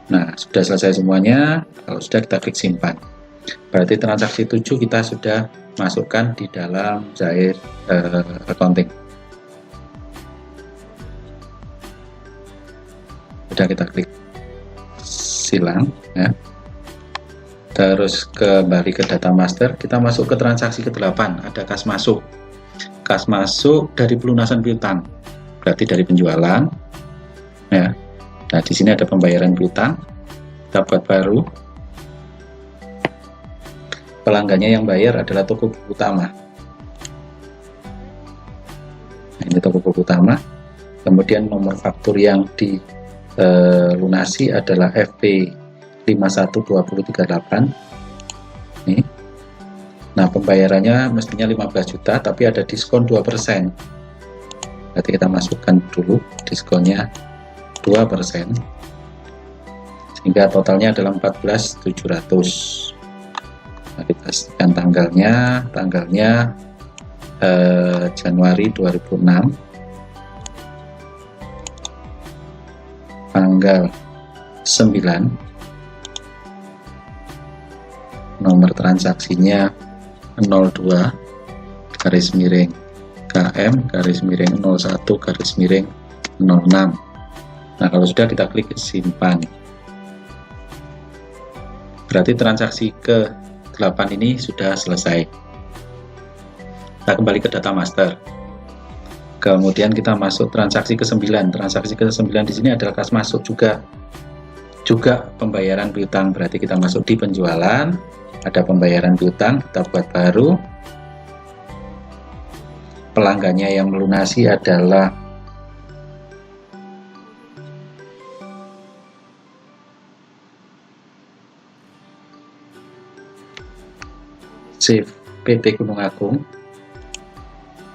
Nah, sudah selesai semuanya. Kalau sudah, kita klik simpan. Berarti transaksi 7 kita sudah masukkan di dalam Zair accounting. Sudah, kita klik silang ya. Terus kembali ke data master, kita masuk ke transaksi ke-8, ada kas masuk. Kas masuk dari pelunasan piutang, berarti dari penjualan ya. Nah, di sini ada pembayaran piutang, kita buat baru. Pelanggannya yang bayar adalah toko buku utama. Nah, ini toko buku utama. Kemudian nomor faktur yang dilunasi adalah FP 512038. Nih. Nah, pembayarannya mestinya 15 juta, tapi ada diskon 2%. Berarti kita masukkan dulu diskonnya 2%. Sehingga totalnya adalah 14.700. Nah, kita pastikan tanggalnya Januari 2006. Tanggal 9. Nomor transaksinya 02 garis miring KM garis miring 01 garis miring 06. Nah, kalau sudah, kita klik simpan. Berarti transaksi ke-8 ini sudah selesai. Kita kembali ke data master. Kemudian kita masuk transaksi ke-9. Transaksi ke-9 di sini adalah kas masuk juga pembayaran piutang. Berarti kita masuk di penjualan, ada pembayaran piutang, kita buat baru. Pelanggannya yang melunasi adalah PT Gunung Agung.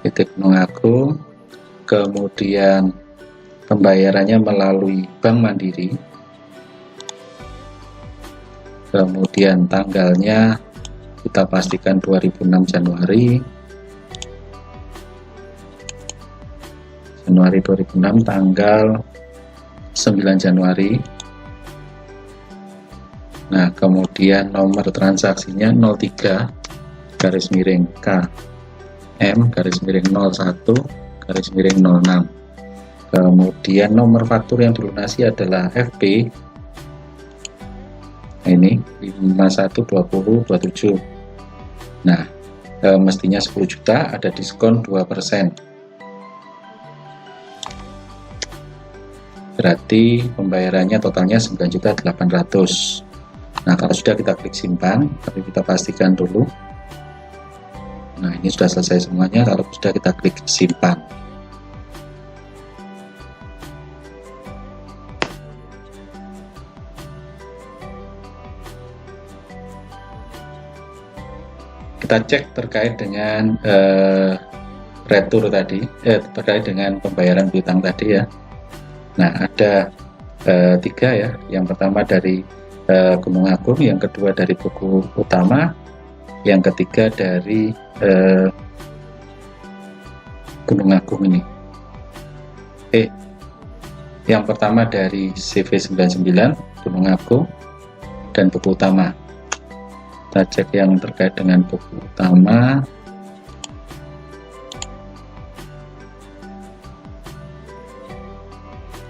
PT Gunung Agung. Kemudian pembayarannya melalui Bank Mandiri. Kemudian tanggalnya kita pastikan 2006 Januari 2006, tanggal 9 Januari. Nah, kemudian nomor transaksinya 03 garis miring KM garis miring 01 garis miring 06. Kemudian nomor faktur yang dilunasi adalah FP ini 512027. Nah, mestinya 10 juta, ada diskon 2%. Berarti pembayarannya totalnya 9.800.000. Nah, kalau sudah, kita klik simpan, tapi kita pastikan dulu. Nah, ini sudah selesai semuanya. Kalau sudah, kita klik simpan. Kita cek terkait dengan retur tadi, terkait dengan pembayaran piutang tadi ya. Nah, ada 3 ya. Yang pertama dari Gunung Agung, yang kedua dari buku utama, yang ketiga dari Gunung Agung ini. Yang pertama dari CV99 Gunung Agung dan buku utama. Kita cek yang terkait dengan buku utama.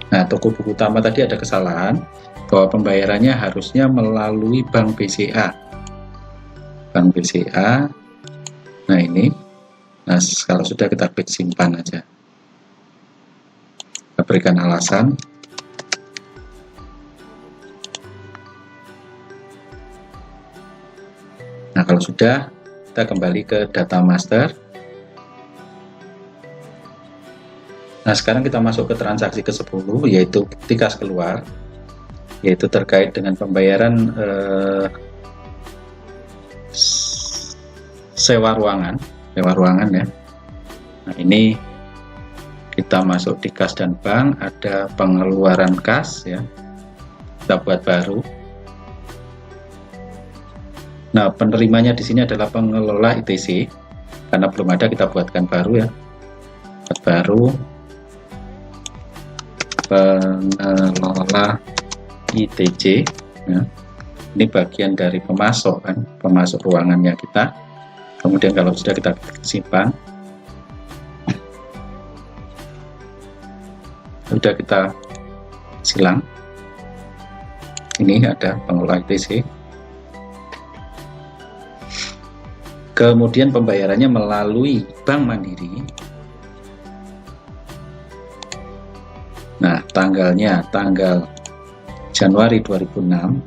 Nah, toko buku utama tadi ada kesalahan bahwa pembayarannya harusnya melalui Bank BCA. Bank BCA. Nah, ini Nah, kalau sudah kita klik simpan aja. Kita berikan alasan. Nah, kalau sudah, kita kembali ke data master. Nah, sekarang kita masuk ke transaksi ke-10, yaitu bukti kas keluar, yaitu terkait dengan pembayaran sewa ruangan ya. Nah, ini kita masuk di kas dan bank, ada pengeluaran kas ya, kita buat baru. Nah, penerimanya di sini adalah pengelola ITC, karena belum ada kita buatkan baru ya, buat baru pengelola ITC ya. Ini bagian dari pemasok kan, pemasok ruangannya kita. Kemudian kalau sudah kita simpan, sudah kita silang, ini ada pengelola ITC. Kemudian pembayarannya melalui Bank Mandiri. Nah, tanggalnya tanggal Januari 2006.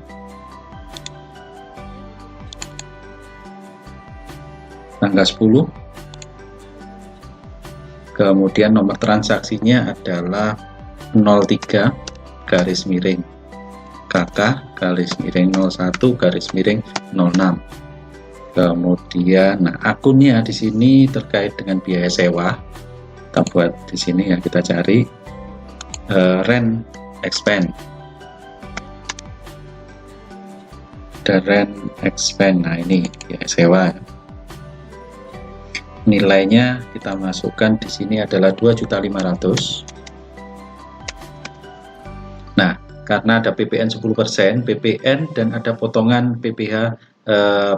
Tanggal 10. Kemudian nomor transaksinya adalah 03 garis miring KK garis miring 01 garis miring 06. Kemudian, nah, akunnya di sini terkait dengan biaya sewa. Kita buat di sini ya, kita cari rent expense. The rent expense. Nah, ini biaya sewa. Nilainya kita masukkan di sini adalah 2.500.000. Nah, karena ada PPN 10%, PPN dan ada potongan PPh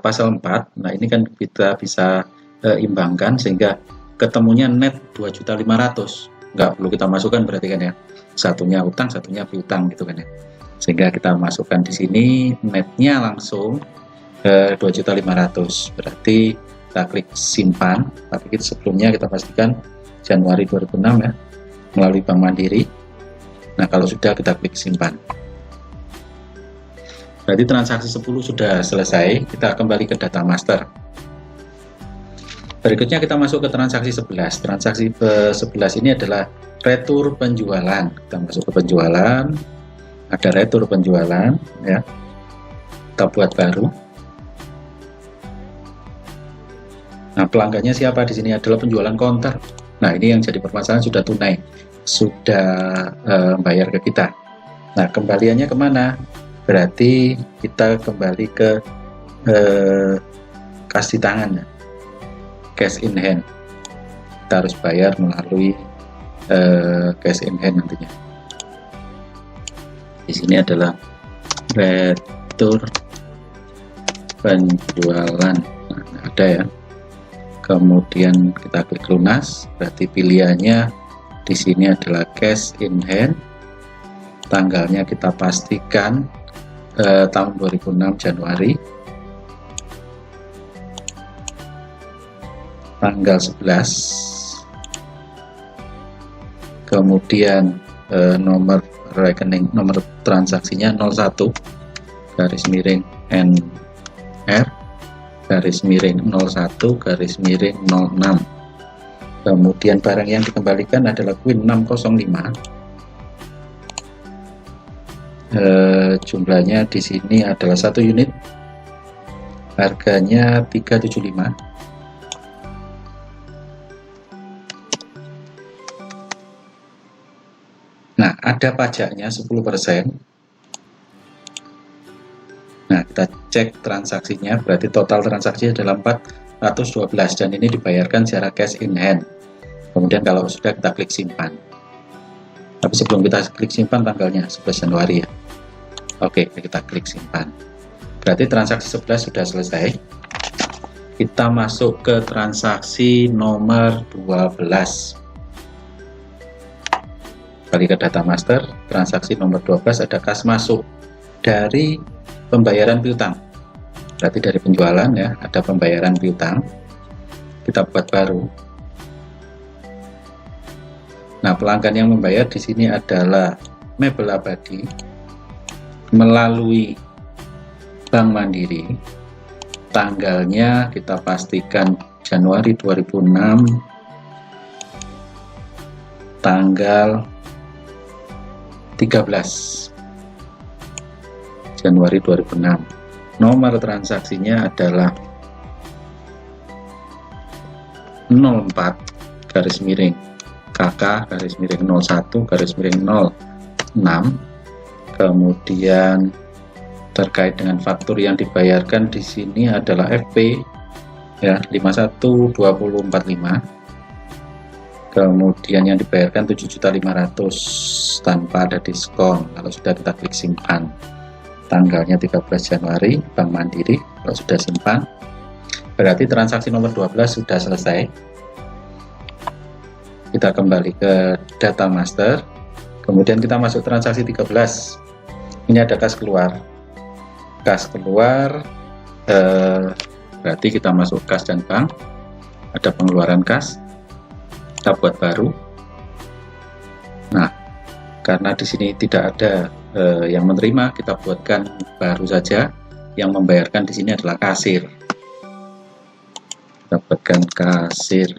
pasal 4. Nah, ini kan kita bisa imbangkan sehingga ketemunya net 2.500.000. Nggak perlu kita masukkan berarti kan ya. Satunya utang, satunya piutang gitu kan ya. Sehingga kita masukkan di sini netnya langsung 2.500.000. Berarti kita klik simpan. Tapi sebelumnya kita pastikan Januari 2006 ya, melalui Bank Mandiri. Nah, kalau sudah kita klik simpan. Berarti transaksi 10 sudah selesai. Kita kembali ke data master. Berikutnya kita masuk ke transaksi 11. Transaksi 11 ini adalah retur penjualan. Kita masuk ke penjualan. Ada retur penjualan ya. Kita buat baru. Nah, pelanggannya siapa di sini adalah penjualan counter. Nah, ini yang jadi permasalahan, sudah tunai, sudah bayar ke kita. Nah, kembaliannya kemana? Berarti kita kembali ke kas di tangan ya, cash in hand. Kita harus bayar melalui cash in hand nantinya. Di sini adalah retur penjualan. Nah, ada ya. Kemudian kita klik lunas. Berarti pilihannya di sini adalah cash in hand. Tanggalnya kita pastikan tahun 2006 Januari, tanggal 11. Kemudian nomor rekening, nomor transaksinya 01 garis miring NR garis miring 01 garis miring 06. Kemudian barang yang dikembalikan adalah Queen 605. Jumlahnya di sini adalah 1 unit, harganya 375. Nah, ada pajaknya 10%. Nah, kita cek transaksinya, berarti total transaksi adalah 412 dan ini dibayarkan secara cash in hand. Kemudian kalau sudah, kita klik simpan. Tapi sebelum kita klik simpan, tanggalnya 11 Januari ya. Oke, kita klik simpan. Berarti transaksi 11 sudah selesai. Kita masuk ke transaksi nomor 12. Kembali ke data master. Transaksi nomor 12 ada kas masuk dari pembayaran piutang. Berarti dari penjualan ya, ada pembayaran piutang. Kita buat baru. Nah, pelanggan yang membayar di sini adalah Mebel Abadi melalui Bank Mandiri. Tanggalnya kita pastikan Januari 2006, tanggal 13 Januari 2006. Nomor transaksinya adalah 04 garis miring KK garis miring 01 garis miring 06. Kemudian terkait dengan faktur yang dibayarkan di sini adalah FP ya 512045. Kemudian yang dibayarkan 7.500.000 tanpa ada diskon. Kalau sudah kita klik simpan. Tanggalnya 13 Januari, Bank Mandiri. Kalau sudah simpan, berarti transaksi nomor 12 sudah selesai. Kita kembali ke data master. Kemudian kita masuk transaksi 13. Ini ada kas keluar. Kas keluar berarti kita masuk kas dan bank. Ada pengeluaran kas. Kita buat baru. Nah, karena di sini tidak ada yang menerima, kita buatkan baru saja. Yang membayarkan di sini adalah kasir. Kita buatkan kasir.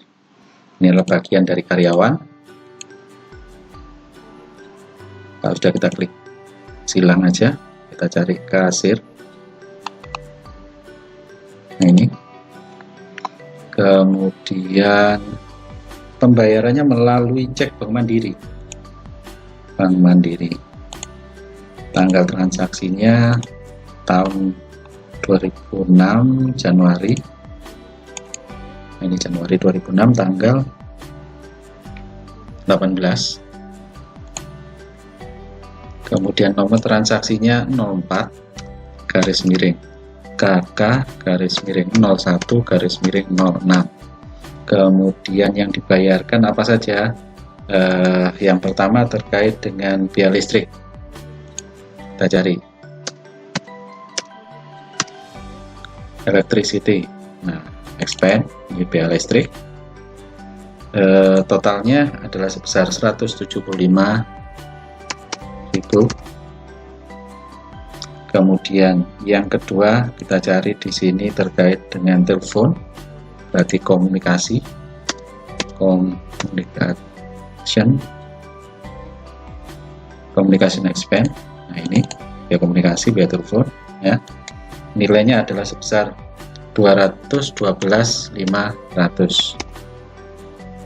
Ini adalah bagian dari karyawan. Kalau sudah kita klik silang aja, kita cari kasir. Nah, ini. Kemudian pembayarannya melalui cek Bank Mandiri. Bank Mandiri. Tanggal transaksinya tahun 2006 Januari. Ini Januari 2006 tanggal 18. Kemudian nomor transaksinya 04 garis miring KK garis miring 01 garis miring 06. Kemudian yang dibayarkan apa saja? Yang pertama terkait dengan biaya listrik. Kita cari electricity. Nah, expand ini biaya listrik. Totalnya adalah sebesar 175.000. Kemudian yang kedua kita cari di sini terkait dengan telepon. Berarti communication expense. Nah, ini biaya komunikasi, biaya telepon ya. Nilainya adalah sebesar 212.500.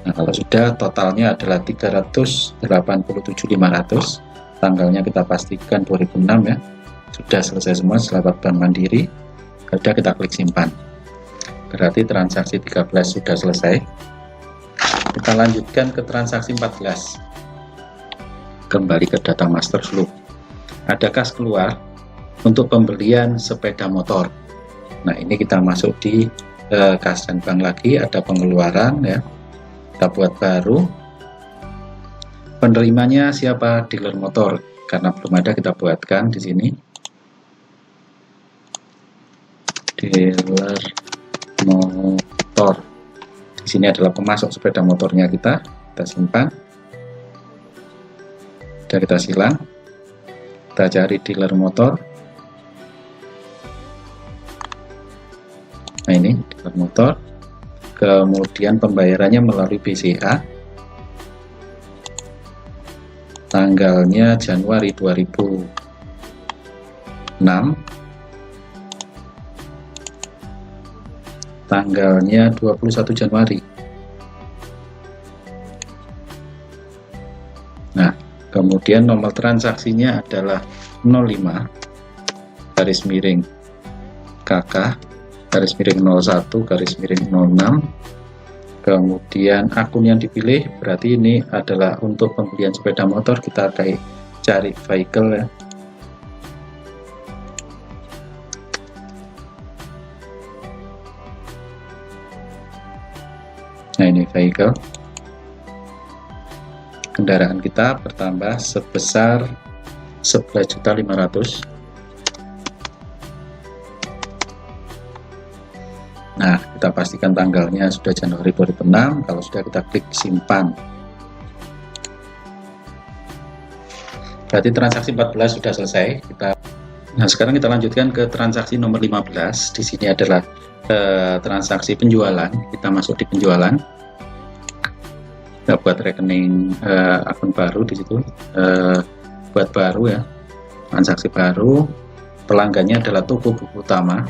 Nah, kalau sudah totalnya adalah 387.500. Tanggalnya kita pastikan 2006 ya. Sudah selesai semua setelah Bank Mandiri. Sudah kita klik simpan. Berarti transaksi 13 sudah selesai. Kita lanjutkan ke transaksi 14. Kembali ke data master dulu. Ada kas keluar untuk pembelian sepeda motor. Nah, ini kita masuk di kas dan bank lagi. Ada pengeluaran ya. Kita buat baru. Penerimanya siapa? Dealer motor. Karena belum ada, kita buatkan di sini. Dealer motor. Di sini adalah pemasok sepeda motornya kita simpan. Sudah kita silang. Kita cari dealer motor. Nah, ini dealer motor. Kemudian pembayarannya melalui BCA. Tanggalnya Januari 2006. Tanggalnya 21 Januari. Nah, kemudian nomor transaksinya adalah 05 garis miring KK garis miring 01 garis miring 06. Kemudian akun yang dipilih berarti ini adalah untuk pembelian sepeda motor. Kita cari vehicle ya. Nah, ini vehicle. Kendaraan kita bertambah sebesar 11.500.000. Nah, kita pastikan tanggalnya sudah Januari 2006. Kalau sudah, kita klik simpan. Berarti transaksi 14 sudah selesai. Nah, sekarang kita lanjutkan ke transaksi nomor 15. Di sini adalah transaksi penjualan. Kita masuk di penjualan. Kita buat rekening akun baru di situ. Buat baru ya. Transaksi baru. Pelanggannya adalah toko buku utama.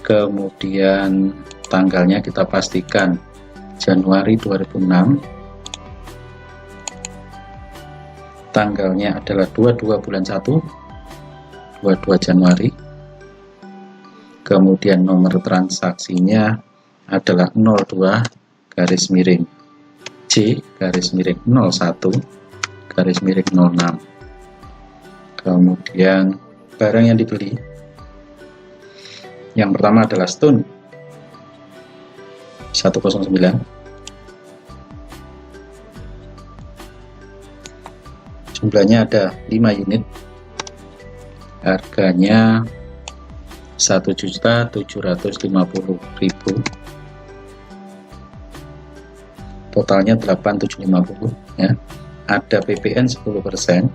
Kemudian tanggalnya kita pastikan Januari 2006. Tanggalnya adalah 22 bulan 1, 22 Januari. Kemudian nomor transaksinya adalah 02 garis miring J garis miring 01 garis miring 06. Kemudian barang yang dibeli, yang pertama adalah stone 109. Jumlahnya ada 5 unit. Harganya 1.750.000. Totalnya 8.750 ya. Ada PPN 10%.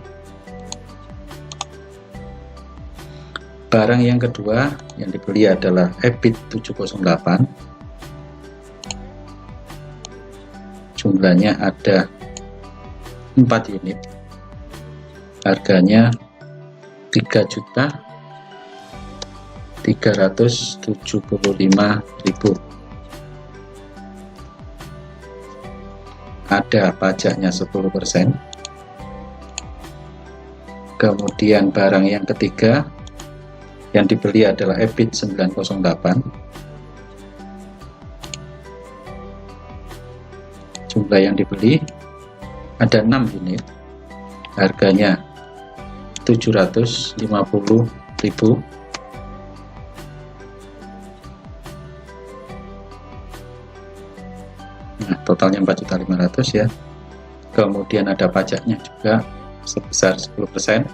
Barang yang kedua yang dibeli adalah EBIT 708. Jumlahnya ada 4 unit. Harganya 3.375.000. Ada pajaknya 10%. Kemudian barang yang ketiga yang dibeli adalah EBIT 908. Jumlah yang dibeli ada 6 unit. Harganya 750.000. Nah, totalnya 4.500.000 ya. Kemudian ada pajaknya juga sebesar 10%.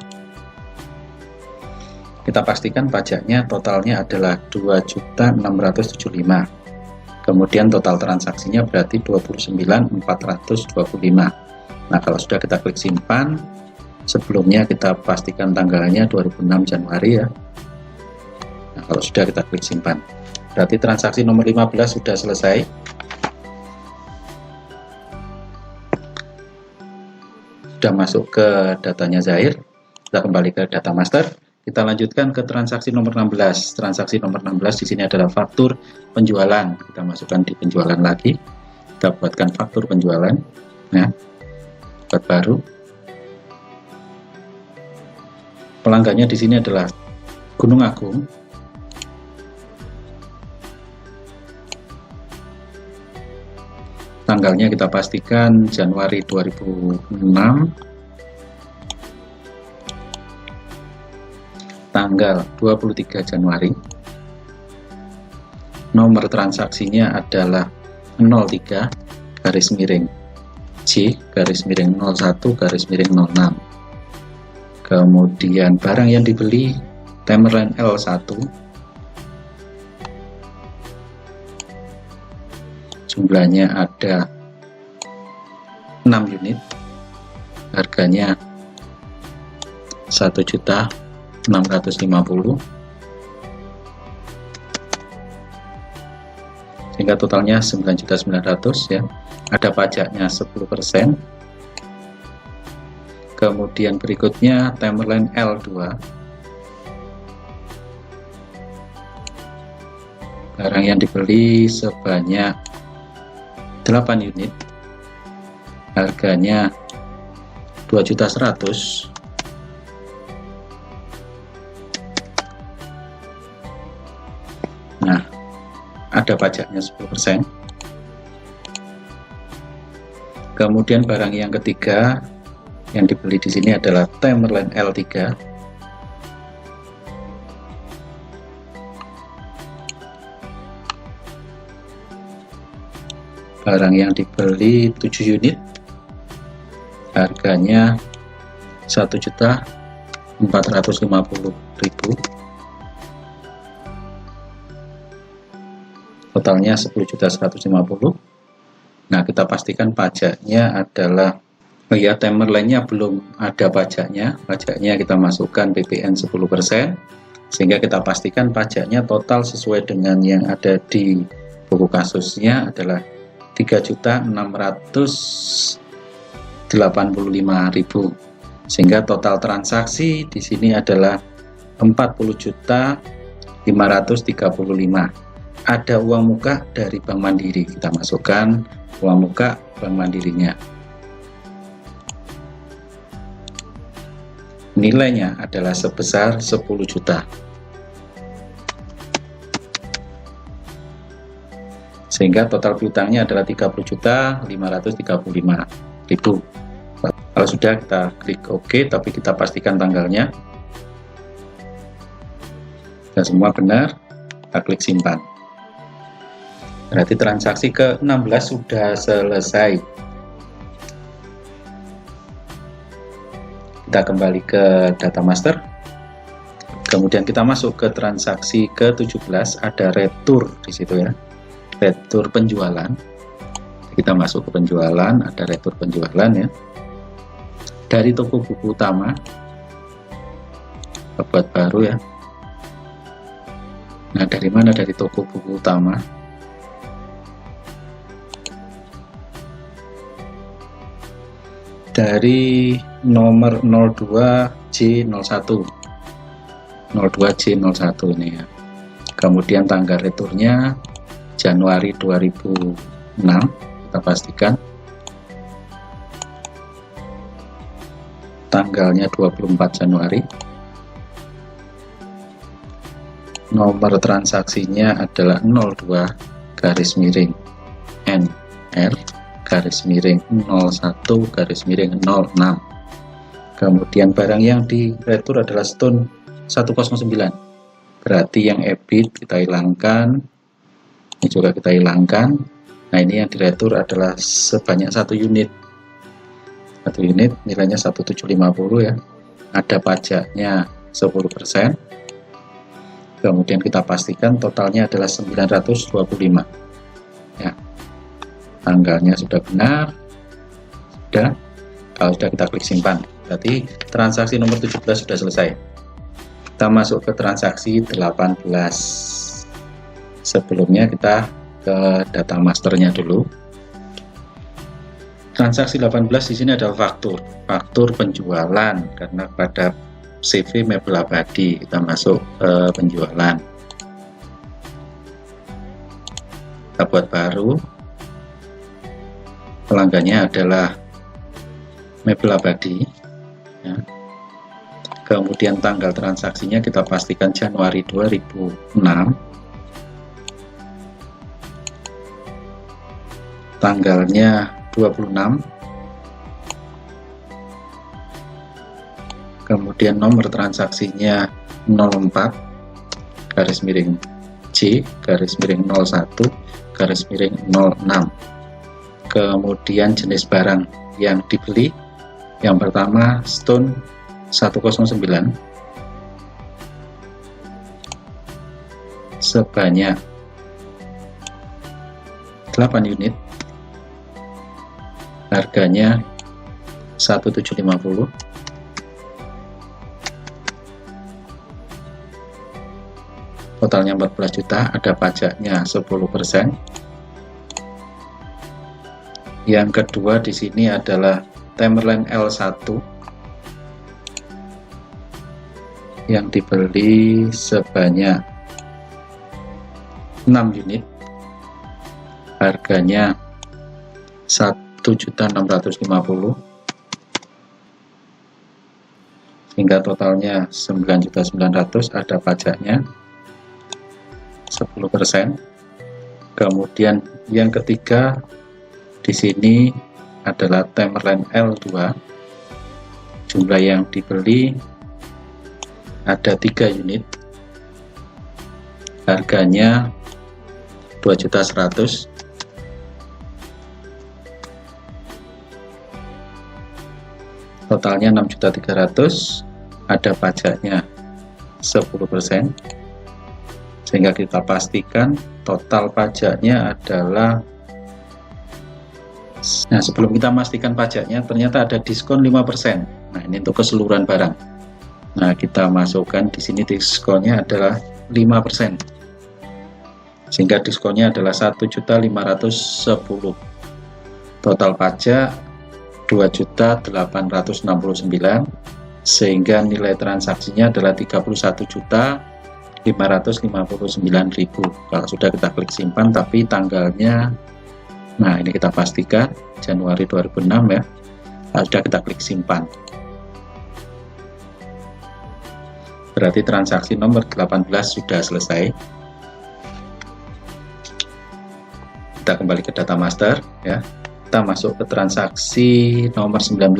Kita pastikan pajaknya totalnya adalah 2.675. Kemudian total transaksinya berarti 29.425. Nah, kalau sudah kita klik simpan, sebelumnya kita pastikan tanggalnya 2006 Januari ya. Nah, kalau sudah kita klik simpan, berarti transaksi nomor 15 sudah selesai. Sudah masuk ke datanya Zahir. Kita kembali ke data master. Kita lanjutkan ke transaksi nomor 16. Transaksi nomor 16 di sini adalah faktur penjualan. Kita masukkan di penjualan lagi. Kita buatkan faktur penjualan. Nah, buat baru. Pelanggannya di sini adalah Gunung Agung. Tanggalnya kita pastikan Januari 2006. Tanggal 23 Januari. Nomor transaksinya adalah 03 garis miring J garis miring 01 garis miring 06. Kemudian barang yang dibeli Tamerlan L1. Jumlahnya ada 6 unit. Harganya 1.650.000. Sehingga totalnya 9.900.000 ya. Ada pajaknya 10%. Kemudian berikutnya Tamerlan L2. Barang yang dibeli sebanyak 8 unit. Harganya 2.100.000. Nah, ada pajaknya 10%. Kemudian barang yang ketiga yang dibeli di sini adalah Tamerlan L3. Barang yang dibeli 7 unit. Harganya 1.450.000. Totalnya 10.150.000. Nah, kita pastikan pajaknya adalah, ya, Timerline-nya belum ada pajaknya kita masukkan PPN 10%, sehingga kita pastikan pajaknya total sesuai dengan yang ada di buku kasusnya adalah 3.685.000, sehingga total transaksi di sini adalah 40.535.000. Ada uang muka dari Bank Mandiri, kita masukkan uang muka Bank Mandirinya. Nilainya adalah sebesar 10 juta. Sehingga total piutangnya adalah 30.535.000. Kalau sudah, kita klik OK, tapi kita pastikan tanggalnya. Dan semua benar, kita klik simpan. Berarti transaksi ke-16 sudah selesai. Kita kembali ke data master, kemudian kita masuk ke transaksi ke-17, ada retur di situ ya, retur penjualan. Kita masuk ke penjualan, ada retur penjualan ya, dari toko buku utama, buat baru ya. Nah, dari mana? Dari toko buku utama. Dari nomor 02J01 ini ya. Kemudian tanggal returnya Januari 2006, kita pastikan tanggalnya 24 Januari. Nomor transaksinya adalah 02-NR-01-06. Kemudian barang yang diretur adalah Stone 109. Berarti yang EBIT kita hilangkan, ini juga kita hilangkan. Nah, ini yang diretur adalah sebanyak 1 unit. 1 unit nilainya 1750 ya. Ada pajaknya 10%. Kemudian kita pastikan totalnya adalah 925 ya. Tanggalnya sudah benar, sudah. Kalau sudah, kita klik simpan. Berarti transaksi nomor 17 sudah selesai. Kita masuk ke transaksi 18. Sebelumnya kita ke data masternya dulu. Transaksi 18 di sini adalah faktur penjualan, karena pada CV mebel abadi. Kita masuk ke penjualan, kita buat baru, pelanggannya adalah mebel abadi ya. Kemudian tanggal transaksinya kita pastikan Januari 2006, tanggalnya 26, kemudian nomor transaksinya 04-J-01-06, kemudian jenis barang yang dibeli, yang pertama Stone 109 sebanyak 8 unit, harganya 1750. Totalnya 14 juta, ada pajaknya 10%. Yang kedua di sini adalah Timerline L1 yang dibeli sebanyak 6 unit, harganya 1.650.000, sehingga totalnya 9.900.000, ada pajaknya 10%. Kemudian yang ketiga di sini adalah Timerline L2, jumlah yang dibeli ada 3 unit, harganya 2.100.000, totalnya 6.300.000, ada pajaknya 10%, sehingga kita pastikan total pajaknya adalah Nah, sebelum kita memastikan pajaknya, ternyata ada diskon 5%. Nah, ini untuk keseluruhan barang. Nah, kita masukkan di sini diskonnya adalah 5%. Sehingga diskonnya adalah 1.510.000. Total pajak 2.869.000, sehingga nilai transaksinya adalah 31.559.000. Kalau sudah kita klik simpan, tapi tanggalnya, nah ini kita pastikan Januari 2006 ya. Kalau sudah kita klik simpan, berarti transaksi nomor 18 sudah selesai. Kita kembali ke data master ya. Kita masuk ke transaksi nomor 19.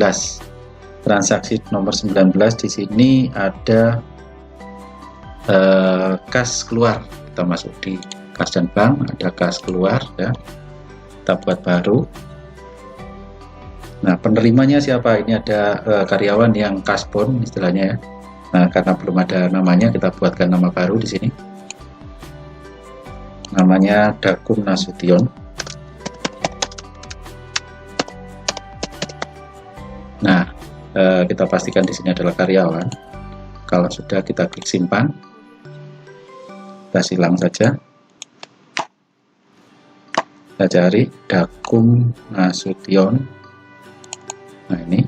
Transaksi nomor 19 di sini ada kas keluar. Kita masuk di kas dan bank, ada kas keluar ya. Kita buat baru. Nah, penerimanya siapa? Ini ada karyawan yang kasbon istilahnya ya. Nah, karena belum ada namanya, kita buatkan nama baru di sini. Namanya Dakun Nasution. Nah, kita pastikan di sini adalah karyawan. Kalau sudah, kita klik simpan. Kita silang saja. Kita cari Dakun Nasution. Nah, ini.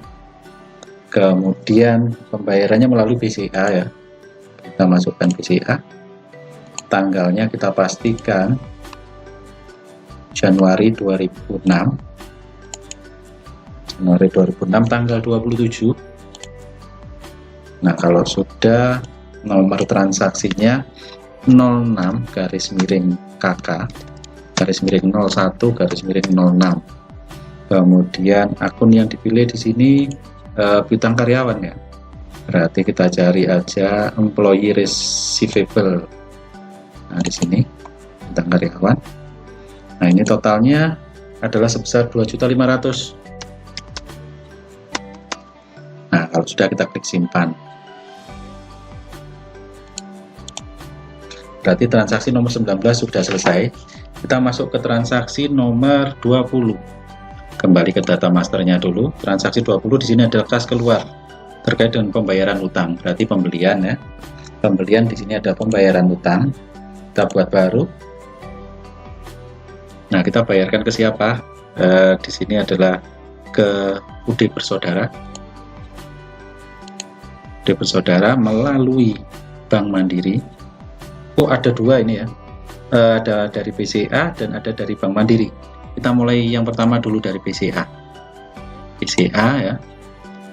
Kemudian pembayarannya melalui BCA ya. Kita masukkan BCA. Tanggalnya kita pastikan Januari 2006. Januari 2006 tanggal 27. Nah, kalau sudah, nomor transaksinya 06 garis miring KK garis miring 01 garis miring 06. Kemudian akun yang dipilih di sini piutang karyawan ya. Berarti kita cari aja employee receivable. Nah, di sini piutang karyawan. Nah, ini totalnya adalah sebesar 2.500.000. Nah, kalau sudah, kita klik simpan. Berarti transaksi nomor 19 sudah selesai. Kita masuk ke transaksi nomor 20. Kembali ke data masternya dulu. Transaksi 20 di sini adalah kas keluar terkait dengan pembayaran utang. Berarti pembelian ya. Pembelian di sini ada pembayaran utang. Kita buat baru. Nah, kita bayarkan ke siapa? Di sini adalah ke UD Bersaudara. UD Bersaudara melalui Bank Mandiri. Oh, ada dua ini ya. Ada dari BCA dan ada dari Bank Mandiri. Kita mulai yang pertama dulu dari BCA. BCA ya.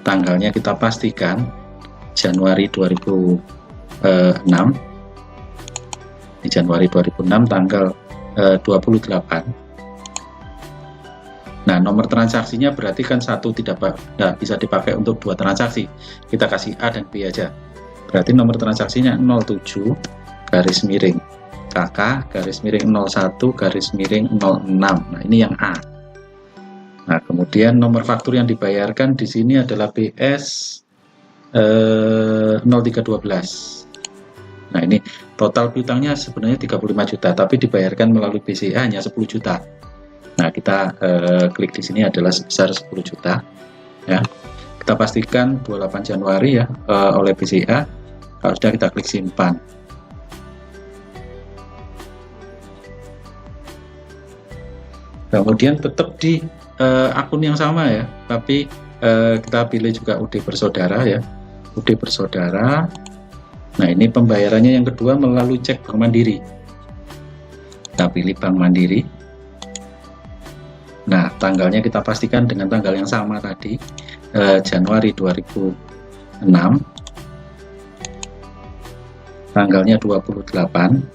Tanggalnya kita pastikan Januari 2006. Di Januari 2006 tanggal 28. Nah, nomor transaksinya berarti kan satu tidak bisa dipakai untuk dua transaksi. Kita kasih A dan B aja. Berarti nomor transaksinya 07 garis miring KK garis miring 01 garis miring 06. Nah, ini yang A. Nah, kemudian nomor faktur yang dibayarkan di sini adalah BS 0312. Nah, ini total piutangnya sebenarnya 35 juta, tapi dibayarkan melalui BCA hanya 10 juta. Nah, kita klik di sini adalah sebesar 10 juta. Ya, kita pastikan 28 Januari ya oleh BCA. Kalau sudah, kita klik simpan. Kemudian tetap di akun yang sama ya, tapi kita pilih juga UD Bersaudara ya, UD Bersaudara. Nah, ini pembayarannya yang kedua melalui cek Bank Mandiri. Kita pilih Bank Mandiri. Nah, tanggalnya kita pastikan dengan tanggal yang sama tadi, Januari 2006. Tanggalnya 28.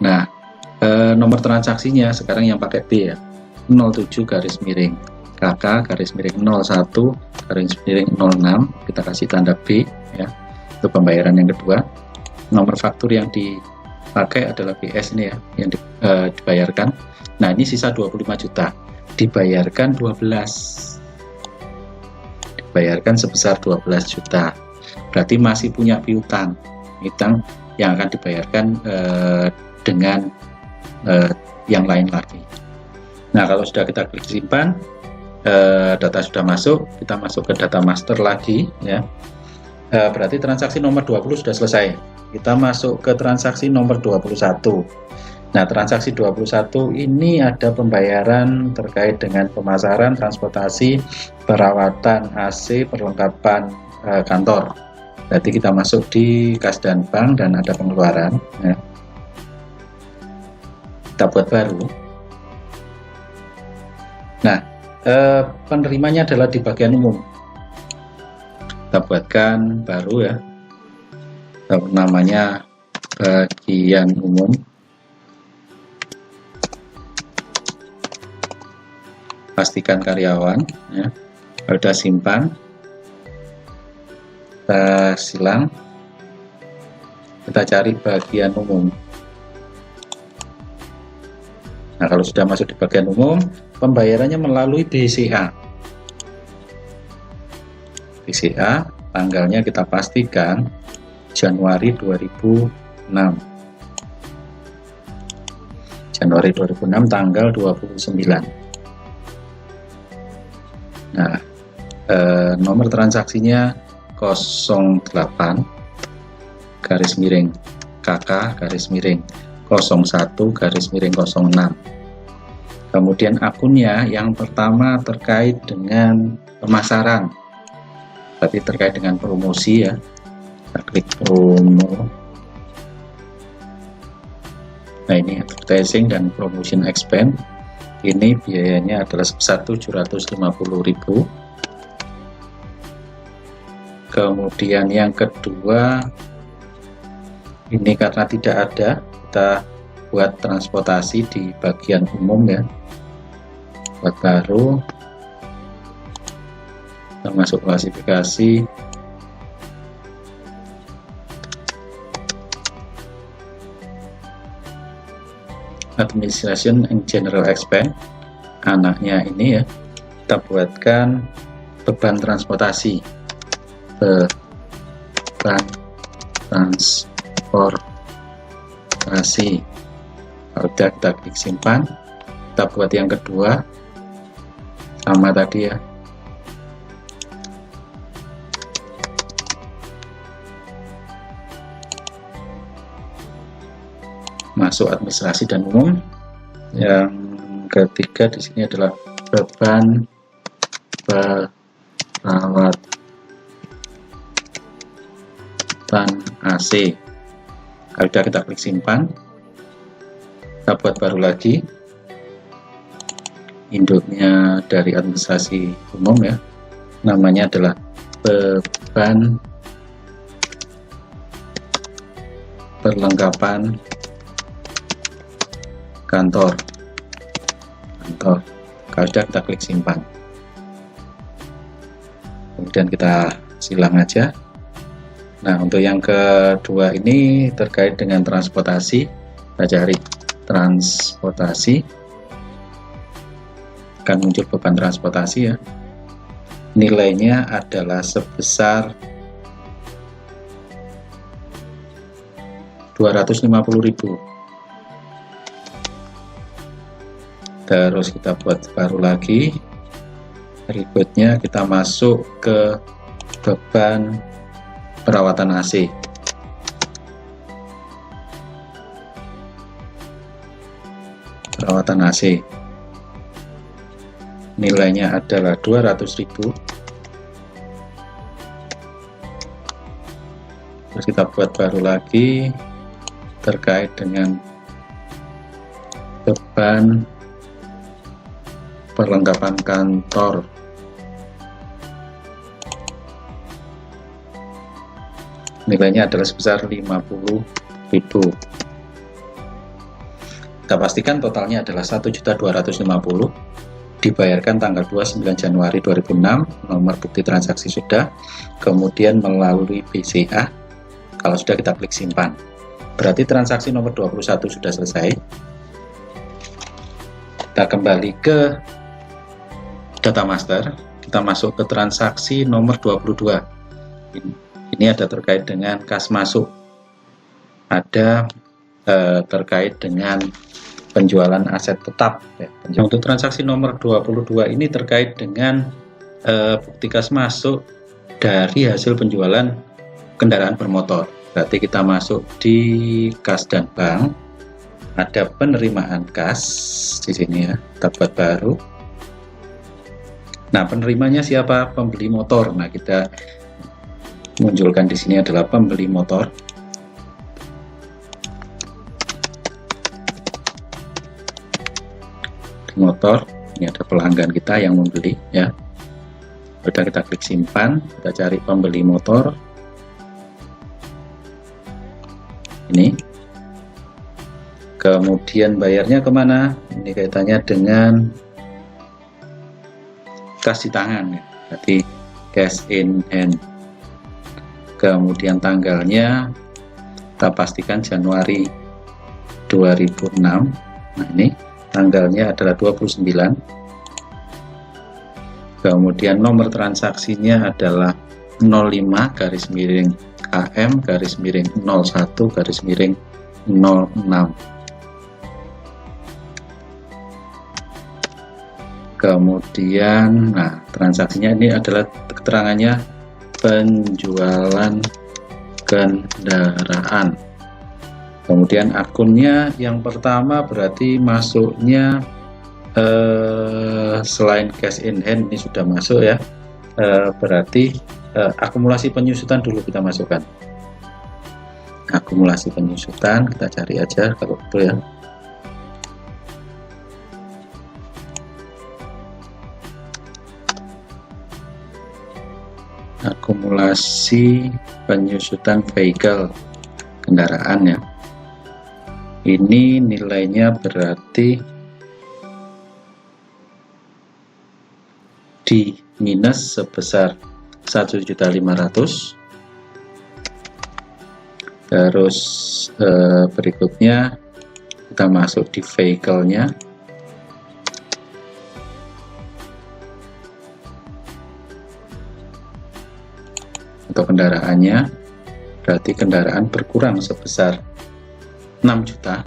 Nah, nomor transaksinya sekarang yang pakai B ya, 07 garis miring KK garis miring 01 garis miring 06. Kita kasih tanda B ya, itu pembayaran yang kedua. Nomor faktur yang dipakai adalah BS ini ya, yang dibayarkan. Nah, ini sisa 25 juta, dibayarkan 12, dibayarkan sebesar 12 juta. Berarti masih punya piutang yang akan dibayarkan dengan yang lain lagi. Nah, kalau sudah kita klik simpan, data sudah masuk, kita masuk ke data master lagi ya. Berarti transaksi nomor 20 sudah selesai. Kita masuk ke transaksi nomor 21. Nah, transaksi 21 ini ada pembayaran terkait dengan pemasaran, transportasi, perawatan AC, perlengkapan kantor. Berarti kita masuk di kas dan bank dan ada pengeluaran ya. Kita buat baru. Nah, penerimanya adalah di bagian umum. Kita buatkan baru ya, namanya bagian umum. Pastikan karyawan ya. Sudah simpan, kita silang, kita cari bagian umum. Nah, kalau sudah masuk di bagian umum, pembayarannya melalui BCA. BCA, tanggalnya kita pastikan Januari 2006. Januari 2006 tanggal 29. Nah, nomor transaksinya 08 garis miring KK garis miring 01 garis miring 06. Kemudian akunnya yang pertama terkait dengan pemasaran, berarti terkait dengan promosi ya. Kita klik promo. Nah, ini advertising dan promotion expense. Ini biayanya adalah sebesar 750.000. Kemudian yang kedua, ini karena tidak ada, kita buat transportasi di bagian umum ya. Buat baru, kita masuk klasifikasi. Administration and General Expense, anaknya ini ya, kita buatkan beban transportasi, beban transportasi. Udah, kita klik simpan, kita buat yang kedua sama tadi ya. Masuk administrasi dan umum. Yang ketiga di sini adalah beban perawatan AC. Sudah, kita klik simpan, kita buat baru lagi. Induknya dari administrasi umum ya, namanya adalah beban perlengkapan kantor. Kalau sudah, kita klik simpan, kemudian kita silang aja. Nah, untuk yang kedua ini terkait dengan transportasi, kita cari transportasi, akan muncul beban transportasi ya. Nilainya adalah sebesar 250.000. Terus kita buat baru lagi. Berikutnya kita masuk ke beban perawatan AC. Perawatan AC. Nilainya adalah 200.000. Terus kita buat baru lagi terkait dengan beban perlengkapan kantor. Nilainya adalah sebesar 50.000. Kita pastikan totalnya adalah 1.250.000, dibayarkan tanggal 29 Januari 2006, nomor bukti transaksi sudah, kemudian melalui BCA. Kalau sudah, kita klik simpan. Berarti transaksi nomor 21 sudah selesai. Kita kembali ke data master, kita masuk ke transaksi nomor 22. Ini ada terkait dengan kas masuk, ada terkait dengan penjualan aset tetap ya. Untuk transaksi nomor 22 ini terkait dengan bukti kas masuk dari hasil penjualan kendaraan bermotor. Berarti kita masuk di kas dan bank, ada penerimaan kas di sini ya, kita buat baru. Nah, penerimanya siapa? Pembeli motor. Nah, kita munculkan di sini adalah pembeli motor. Motor, ini ada pelanggan kita yang membeli ya. Sudah, kita klik simpan, kita cari pembeli motor. Ini. Kemudian bayarnya kemana? Ini kaitannya dengan kas di tangan ya. Berarti cash in hand. Kemudian tanggalnya kita pastikan Januari 2006. Nah, ini tanggalnya adalah 29. Kemudian nomor transaksinya adalah 05 garis miring KM garis miring 01 garis miring 06. Kemudian, nah, transaksinya ini adalah keterangannya penjualan kendaraan. Kemudian akunnya yang pertama berarti masuknya selain cash in hand ini sudah masuk ya, berarti akumulasi penyusutan dulu kita masukkan. Akumulasi penyusutan kita cari aja kalau betul ya. Akumulasi penyusutan vehicle, kendaraan ya. Ini nilainya berarti di minus sebesar 1.500.000. Terus berikutnya kita masuk di vehicle-nya. Untuk kendaraannya berarti kendaraan berkurang sebesar 6 juta.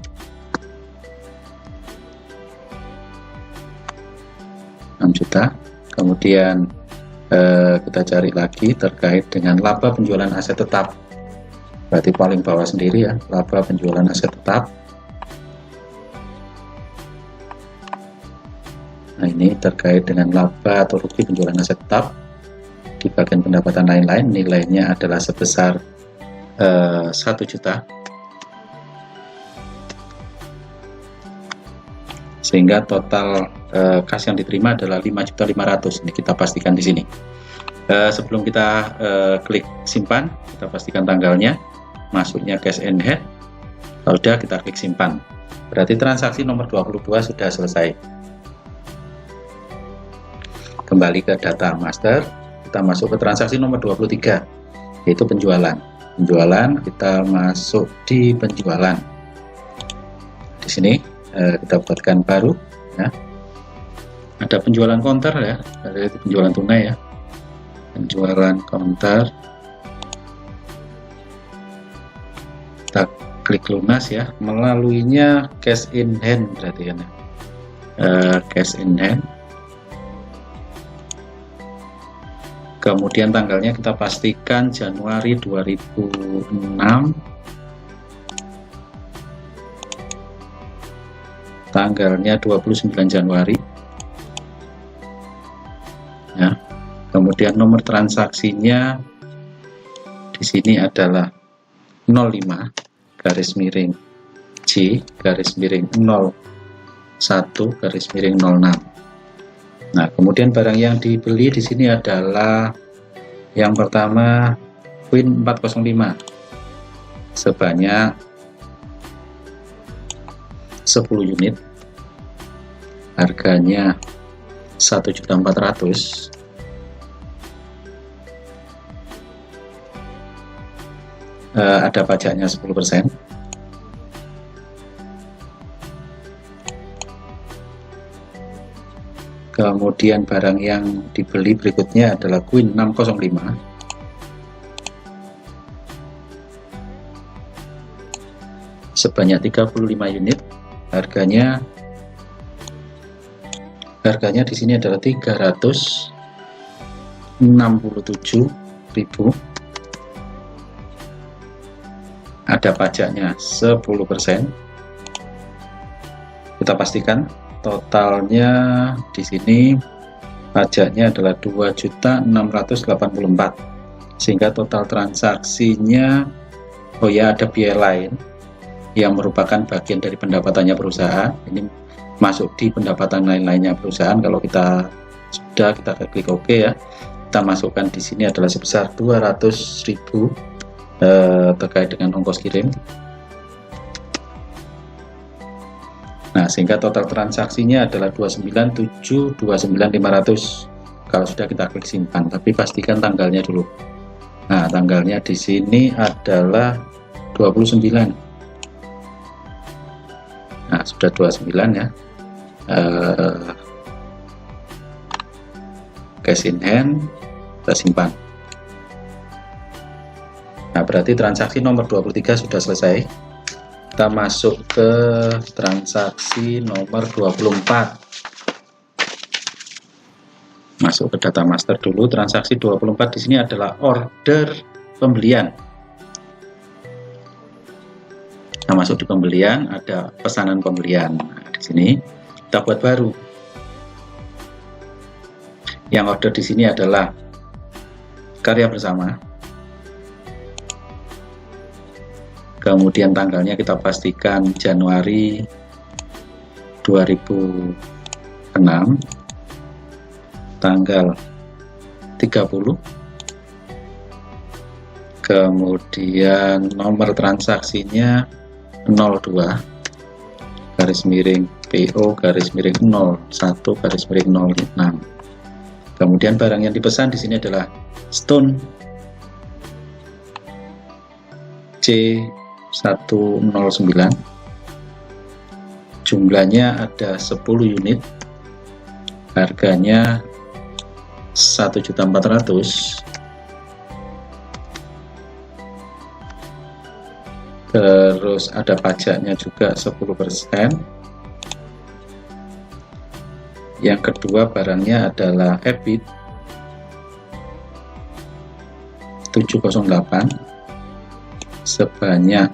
Kemudian kita cari lagi terkait dengan laba penjualan aset tetap. Berarti paling bawah sendiri ya, laba penjualan aset tetap. Nah, ini terkait dengan laba atau rugi penjualan aset tetap. Di bagian pendapatan lain-lain nilainya adalah sebesar 1 juta. Sehingga total kas yang diterima adalah 5.500.000. Ini kita pastikan di sini. Sebelum kita klik simpan, kita pastikan tanggalnya, masuknya cash in hand. Kalau sudah, kita klik simpan. Berarti transaksi nomor 22 sudah selesai. Kembali ke data master, kita masuk ke transaksi nomor 23, yaitu penjualan. Penjualan, kita masuk di penjualan. Di sini kita buatkan baru ya. Ada penjualan counter ya, ada penjualan tunai ya. Penjualan counter, kita klik lunas ya, melaluinya cash in hand berarti kan ya. Cash in hand. Kemudian tanggalnya kita pastikan Januari 2006. Tanggalnya 29 Januari. Ya. Kemudian nomor transaksinya di sini adalah 05 garis miring J garis miring 01 garis miring 06. Nah, kemudian barang yang dibeli di sini adalah yang pertama Queen 405 sebanyak 10 unit, harganya 1.400.000. Ada pajaknya 10%. Kemudian barang yang dibeli berikutnya adalah Queen 605 sebanyak 35 unit, harganya di sini adalah 367.000. Ada pajaknya 10%. Kita pastikan totalnya di sini pajaknya adalah 2.684.000, sehingga total transaksinya, oh ya, ada biaya lain yang merupakan bagian dari pendapatannya perusahaan. Ini masuk di pendapatan lain-lainnya perusahaan. Kalau kita klik OK ya, kita masukkan di sini adalah sebesar 200.000 terkait dengan ongkos kirim. Nah, sehingga total transaksinya adalah 297.29.500 kalau sudah kita klik simpan. Tapi pastikan tanggalnya dulu. Nah, tanggalnya di sini adalah 29. Nah, sudah 29 ya. Cash in hand, kita simpan. Nah, berarti transaksi nomor 23 sudah selesai. Kita masuk ke transaksi nomor 24. Masuk ke data master dulu. Transaksi 24 di sini adalah order pembelian. Nah, masuk di pembelian, ada pesanan pembelian. Nah, di sini kita buat baru. Yang order di sini adalah karya bersama. Kemudian tanggalnya kita pastikan Januari 2006, tanggal 30. Kemudian nomor transaksinya 02 garis miring PO garis miring 01 garis miring 06. Kemudian barang yang dipesan di sini adalah stone C109. Jumlahnya ada 10 unit. Harganya 1.400.000. Terus ada pajaknya juga 10%. Yang kedua barangnya adalah EBIT 708 sebanyak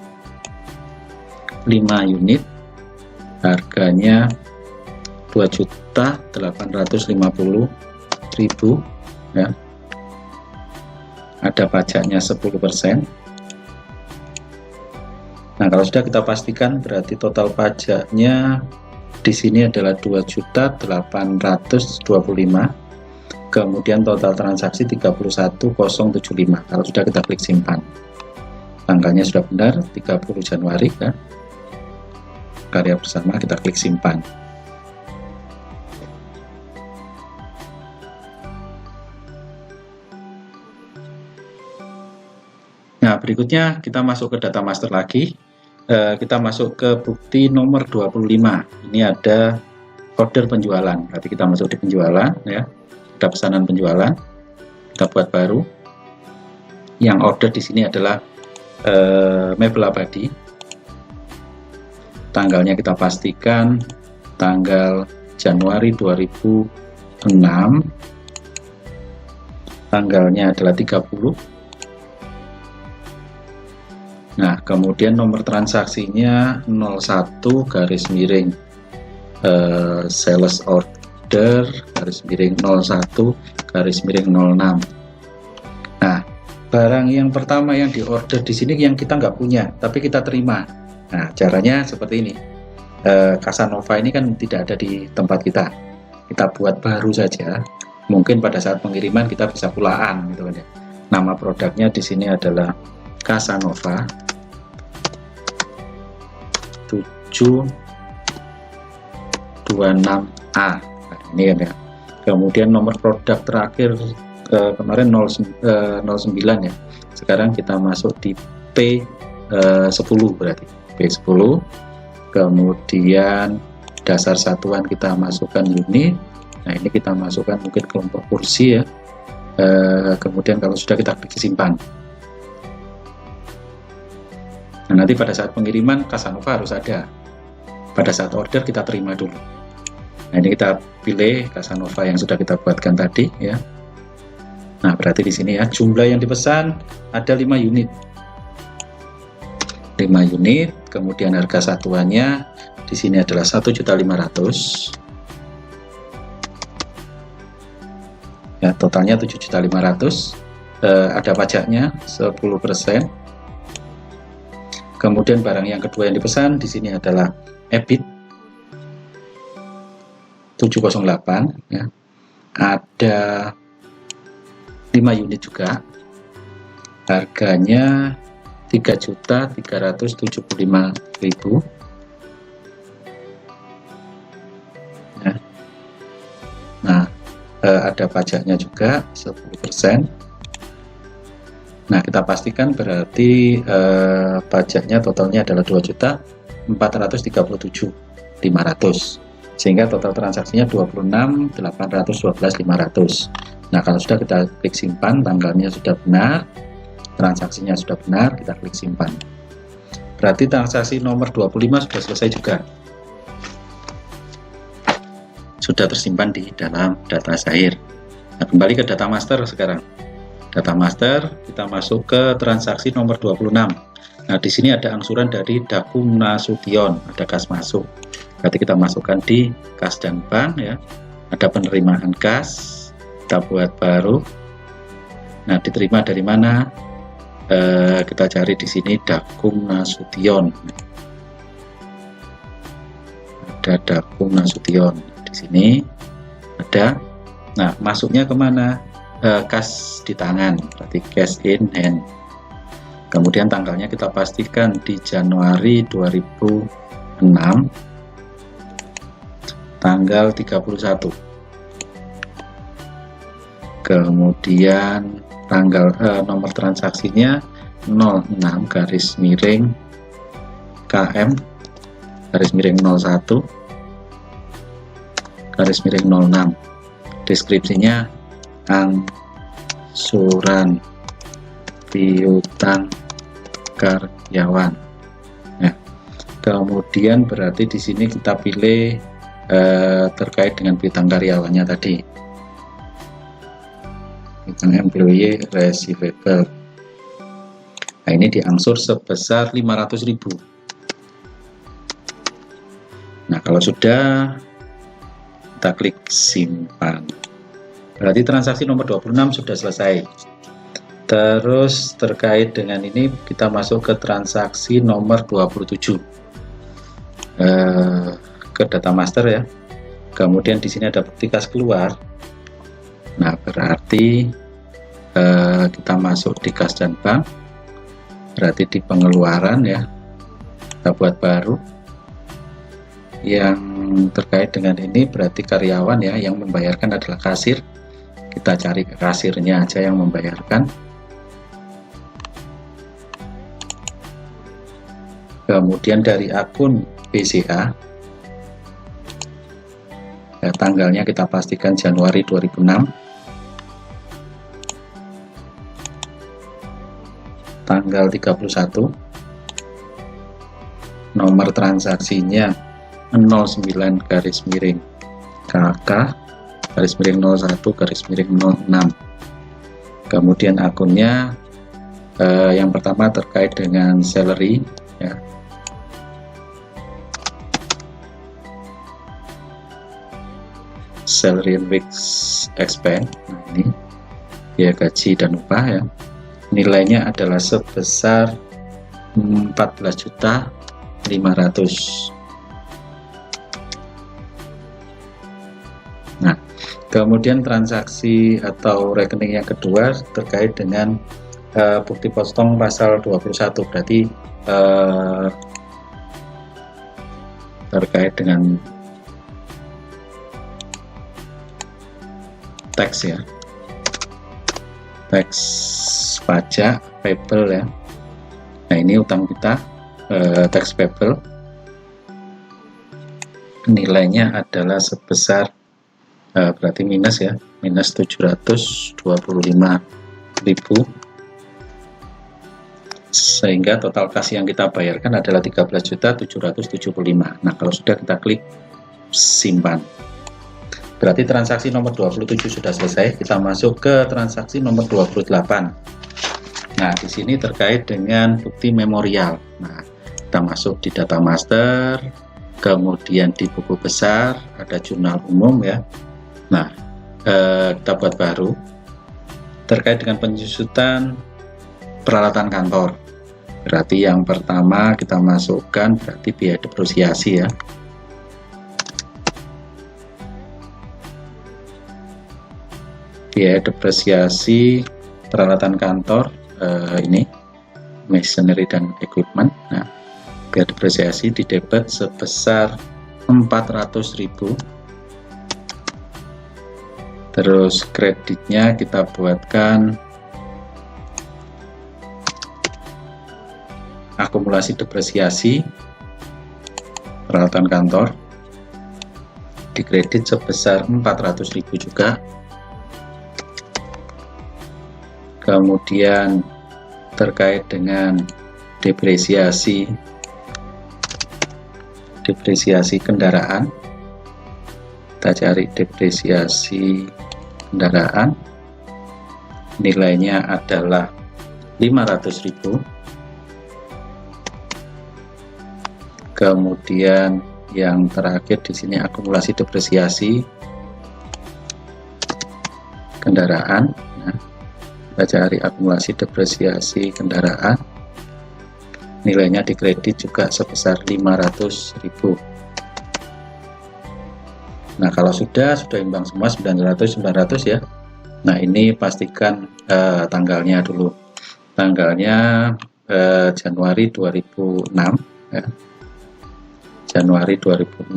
5 unit, harganya 2.850.000 ya. Ada pajaknya 10%. Nah, kalau sudah kita pastikan berarti total pajaknya di sini adalah 2.825.000. Kemudian total transaksi 31.075. Kalau sudah kita klik simpan. Tanggalnya sudah benar 30 Januari ya. Karya bersama, kita klik simpan. Nah, berikutnya kita masuk ke data master lagi. Kita masuk ke bukti nomor 25. Ini ada order penjualan. Berarti kita masuk di penjualan ya. Ada pesanan penjualan. Kita buat baru. Yang order di sini adalah mebel abadi. Tanggalnya kita pastikan tanggal Januari 2006. Tanggalnya adalah 30. Nah, kemudian nomor transaksinya 01 garis miring sales order garis miring 01 garis miring 06. Nah, barang yang pertama yang diorder di sini yang kita nggak punya, tapi kita terima. Nah, caranya seperti ini. Casanova ini kan tidak ada di tempat kita. Kita buat baru saja. Mungkin pada saat pengiriman kita bisa pulaan gitu kan ya. Nama produknya di sini adalah Casanova 726A. Nah, ini kan ya. Kemudian nomor produk terakhir kemarin 09 ya. Sekarang kita masuk di P10 berarti. P10. Kemudian dasar satuan kita masukkan unit. Nah, ini kita masukkan mungkin kelompok kursi ya. Kemudian kalau sudah kita klik simpan. Nah, nanti pada saat pengiriman Casanova harus ada. pada saat order kita terima dulu. Nah, ini kita pilih Casanova yang sudah kita buatkan tadi ya. Nah, berarti di sini ya jumlah yang dipesan ada 5 unit. 5 unit, kemudian harga satuannya di sini adalah 1.500.000. Ya, totalnya 7.500.000. Ada pajaknya 10%. Kemudian barang yang kedua yang dipesan di sini adalah EBIT 708 ya. Ada 5 unit juga. Harganya 3.375.000 ya. Nah, ada pajaknya juga 10%. Nah, kita pastikan berarti pajaknya totalnya adalah 2.437.500, sehingga total transaksinya 26.812.500. Nah, kalau sudah kita klik simpan, tanggalnya sudah benar, transaksinya sudah benar, kita klik simpan. Berarti transaksi nomor 25 sudah selesai juga. Sudah tersimpan di dalam data Zair. Nah, kembali ke data master sekarang. Data master, kita masuk ke transaksi nomor 26. Nah, di sini ada angsuran dari Dakum Nasution, ada kas masuk. Berarti kita masukkan di kas dan bank ya. Ada penerimaan kas, kita buat baru. Nah, diterima dari mana? Kita cari di sini Dakum Nasution. Ada Dakum Nasution di sini ada. Nah, masuknya kemana? Kas di tangan, berarti cash in hand. Kemudian tanggalnya kita pastikan di Januari 2006, tanggal 31. Kemudian tanggal nomor transaksinya 06 garis miring KM garis miring 01 garis miring 06. Deskripsinya angsuran piutang karyawan. Nah, kemudian berarti di sini kita pilih terkait dengan piutang karyawannya tadi. Piutang employee receivable. Nah, ini diangsur sebesar 500.000. Nah, kalau sudah, kita klik simpan. Berarti transaksi nomor 26 sudah selesai. Terus terkait dengan ini kita masuk ke transaksi nomor 27. Ke data master ya. Kemudian di sini ada bukti kas keluar. Nah, berarti kita masuk di kas dan bank. Berarti di pengeluaran ya. Kita buat baru. Yang terkait dengan ini berarti karyawan ya, yang membayarkan adalah kasir. Kita cari kasirnya aja yang membayarkan. Kemudian dari akun BCA, ya, tanggalnya kita pastikan Januari 2006, tanggal 31, nomor transaksinya 09 garis miring KK garis miring 01 garis miring 06. Kemudian akunnya yang pertama terkait dengan salary ya. Salary and weeks expense. Nah, ini ya gaji dan upah ya. Nilainya adalah sebesar 14.500.000. Nah, kemudian transaksi atau rekening yang kedua terkait dengan bukti potong pasal 21, berarti terkait dengan tax ya, tax pajak payable ya. Nah, ini utang kita tax payable, nilainya adalah sebesar berarti minus ya, minus 725.000. sehingga total kas yang kita bayarkan adalah 13.775.000. Nah, kalau sudah, kita klik simpan. Berarti transaksi nomor 27 sudah selesai. Kita masuk ke transaksi nomor 28. Nah, di sini terkait dengan bukti memorial. Nah, kita masuk di data master, kemudian di buku besar ada jurnal umum ya. Nah, kita buat baru terkait dengan penyusutan peralatan kantor. Berarti yang pertama kita masukkan berarti biaya depresiasi ya. Biaya depresiasi peralatan kantor ini machinery dan equipment. Nah, biaya depresiasi didebet sebesar 400.000. Terus kreditnya kita buatkan akumulasi depresiasi peralatan kantor, dikredit sebesar 400.000 juga. Kemudian terkait dengan depresiasi kendaraan, kita cari depresiasi kendaraan, nilainya adalah 500.000. Kemudian yang terakhir di sini akumulasi depresiasi kendaraan. Nah, kita cari akumulasi depresiasi kendaraan, nilainya dikredit juga sebesar 500.000. Nah, kalau sudah imbang semua 900 ya. Nah, ini pastikan tanggalnya dulu. Tanggalnya Januari 2006 ya. Januari 2006,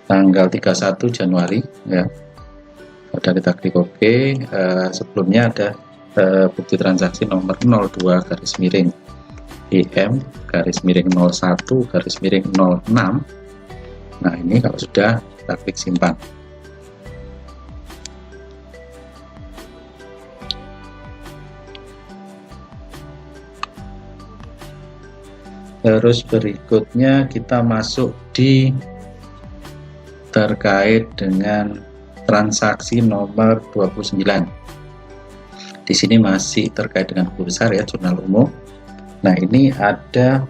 tanggal 31 Januari ya. Sudah, kita klik OK. Sebelumnya ada bukti transaksi nomor 02 garis miring IM garis miring 01 garis miring 06. Nah, ini kalau sudah, kita klik simpan. Terus berikutnya kita masuk di terkait dengan transaksi nomor 29. Di sini masih terkait dengan buku besar ya, jurnal umum. Nah, ini ada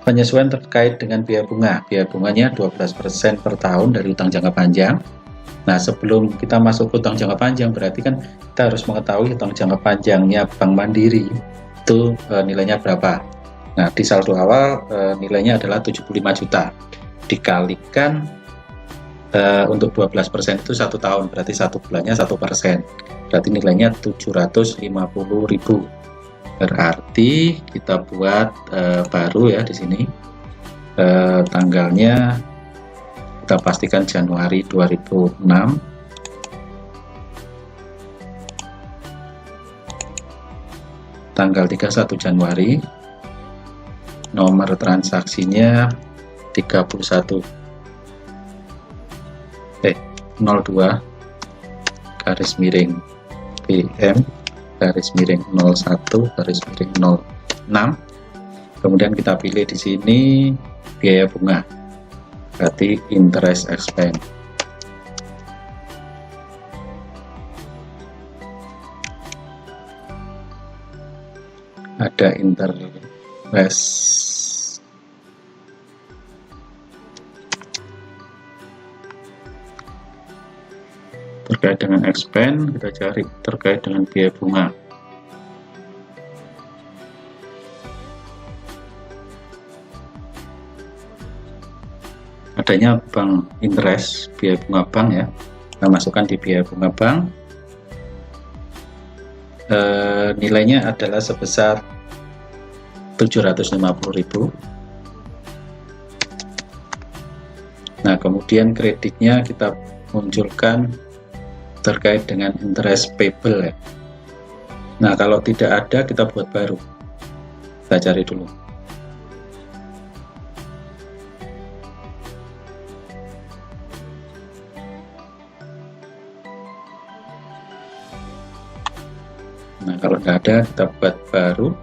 penyesuaian terkait dengan biaya bunga. Biaya bunganya 12% per tahun dari utang jangka panjang. Nah, sebelum kita masuk ke utang jangka panjang, berarti kan kita harus mengetahui utang jangka panjangnya Bank Mandiri itu nilainya berapa. Nah, di saldo awal nilainya adalah 75 juta. Dikalikan untuk 12% itu 1 tahun, berarti 1 bulannya 1%. Berarti nilainya 750.000. Berarti kita buat baru ya di sini. Tanggalnya kita pastikan Januari 2006. Tanggal 31 Januari. Nomor transaksinya 02 garis miring PM garis miring 01 garis miring 06. Kemudian kita pilih di sini biaya bunga. Berarti interest expense. Ada interest terkait dengan expense, kita cari terkait dengan biaya bunga. Adanya bank interest, biaya bunga bank ya. Kita masukkan di biaya bunga bank. Nilainya adalah sebesar 750.000. Nah, kemudian kreditnya kita munculkan terkait dengan interest payable ya. Nah, kalau tidak ada, kita buat baru. Kita cari dulu. Nah, kalau tidak ada, kita buat baru.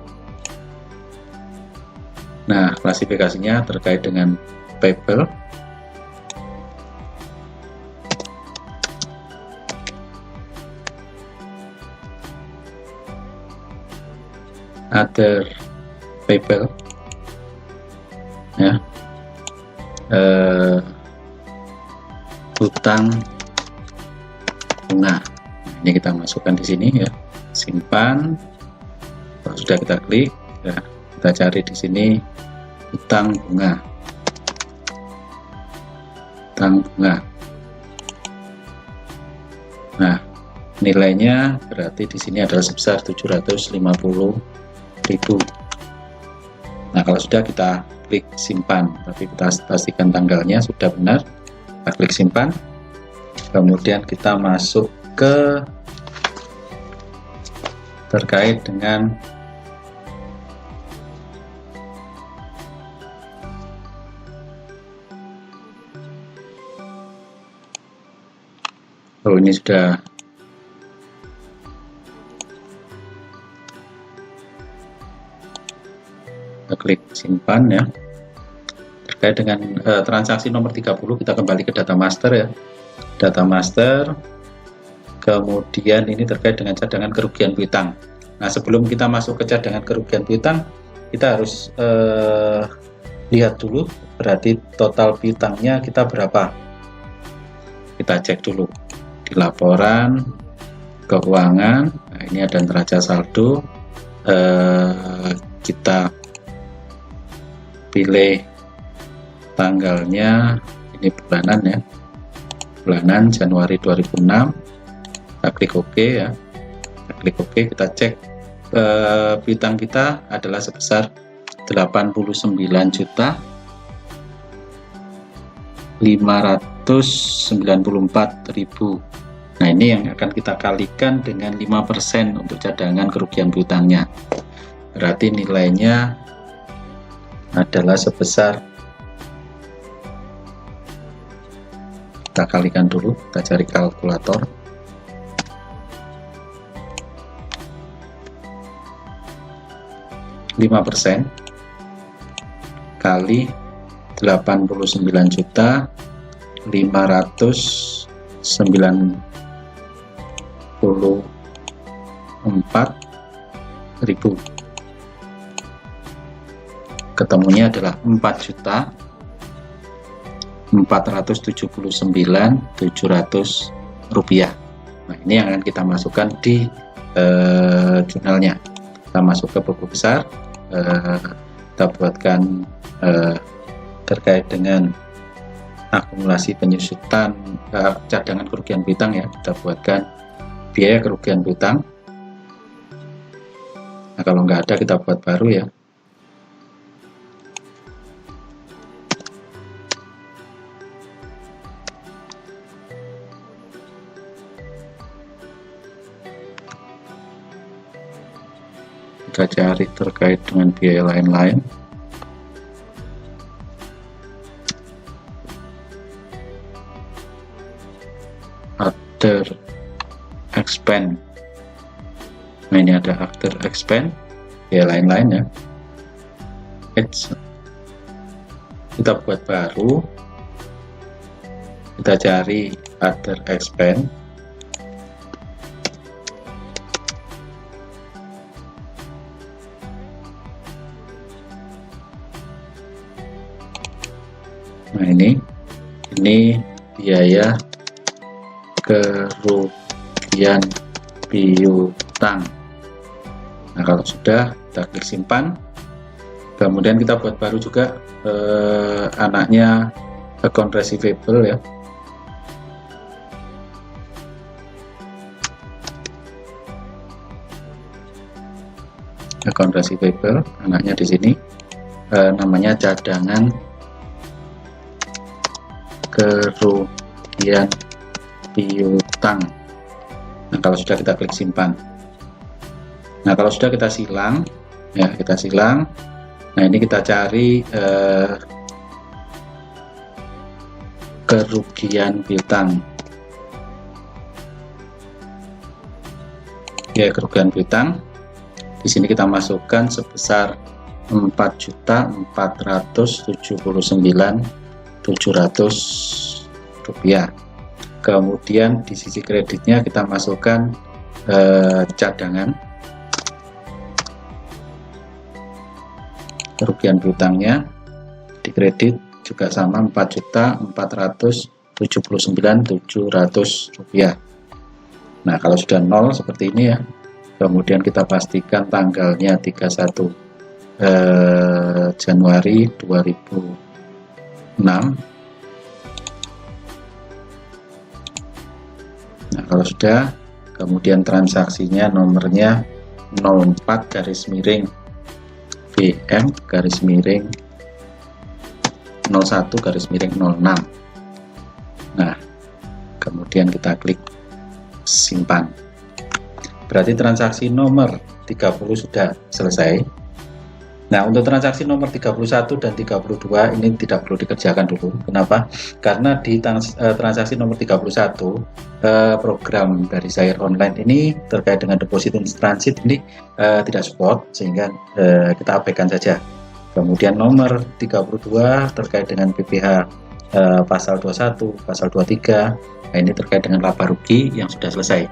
Nah, klasifikasinya terkait dengan payable. Other payable, ya, hutang bunga. Ini kita masukkan di sini ya, simpan. Kalau sudah kita klik, ya, kita cari di sini hutang bunga, hutang bunga. Nah, nilainya berarti di sini adalah sebesar 750.000. Nah, kalau sudah, kita klik simpan, tapi kita pastikan tanggalnya sudah benar. Kita klik simpan, kemudian kita masuk ke terkait dengan ini sudah kita klik simpan ya. Terkait dengan transaksi nomor 30, kita kembali ke data master ya, data master. Kemudian ini terkait dengan cadangan kerugian piutang. Nah, sebelum kita masuk ke cadangan kerugian piutang, kita harus lihat dulu berarti total piutangnya kita berapa. Kita cek dulu di laporan keuangan. Nah, ini ada neraca saldo. Kita pilih tanggalnya, ini bulanan ya, bulanan Januari 2006. Kita klik OK ya, kita klik OK, kita cek piutang kita adalah sebesar 89.594.000. Nah, ini yang akan kita kalikan dengan 5% untuk cadangan kerugian piutangnya. Berarti nilainya adalah sebesar, kita kalikan dulu, kita cari kalkulator. %5 kali 89.594.000. Ketemunya adalah 4.479.700 rupiah. Nah, ini yang akan kita masukkan di jurnalnya. Kita masuk ke buku besar, kita buatkan terkait dengan akumulasi penyusutan cadangan kerugian piutang ya, kita buatkan biaya kerugian piutang. Nah, kalau nggak ada, kita buat baru ya. Kita cari terkait dengan biaya lain-lain. Other expense. Nah, ini ada other expense, biaya lain-lain ya. Kita buat baru. Kita cari other expense. Nah, ini biaya kerugian piutang. Nah, kalau sudah, kita klik simpan. Kemudian kita buat baru juga anaknya account receivable ya. Account receivable, anaknya di sini namanya cadangan kerugian piutang. Nah, kalau sudah, kita klik simpan. Nah, kalau sudah, kita silang ya, kita silang. Nah, ini kita cari kerugian piutang. biaya kerugian piutang. Di sini kita masukkan sebesar 4.479.700 rupiah. Kemudian di sisi kreditnya kita masukkan cadangan kerugian piutangnya, di kredit juga sama 4.479.700 rupiah. Nah, kalau sudah nol seperti ini ya, kemudian kita pastikan tanggalnya 31 Januari 2006. Nah, kalau sudah, kemudian transaksinya nomornya 04-BM-01-06. Nah, kemudian kita klik simpan. Berarti transaksi nomor 30 sudah selesai. Nah, untuk transaksi nomor 31 dan 32 ini tidak perlu dikerjakan dulu. Kenapa? Karena di transaksi nomor 31 program dari Zair Online ini terkait dengan deposit in transit ini tidak support, sehingga kita abaikan saja. Kemudian nomor 32 terkait dengan PPh pasal 21, pasal 23, nah ini terkait dengan laba rugi yang sudah selesai.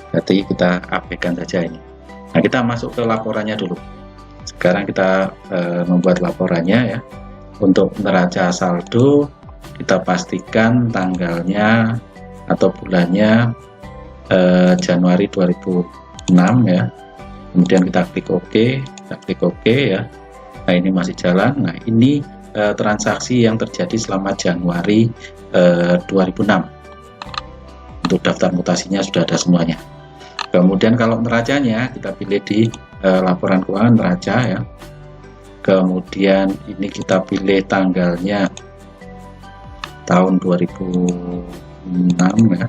Berarti kita abaikan saja ini. Nah, kita masuk ke laporannya dulu. Sekarang kita membuat laporannya ya. Untuk neraca saldo kita pastikan tanggalnya atau bulannya Januari 2006 ya. Kemudian kita klik OK, ya. Nah, ini masih jalan. Nah, ini transaksi yang terjadi selama Januari 2006. Untuk daftar mutasinya sudah ada semuanya. Kemudian kalau neracanya kita pilih di laporan keuangan neraca ya. Kemudian ini kita pilih tanggalnya tahun 2006 ya.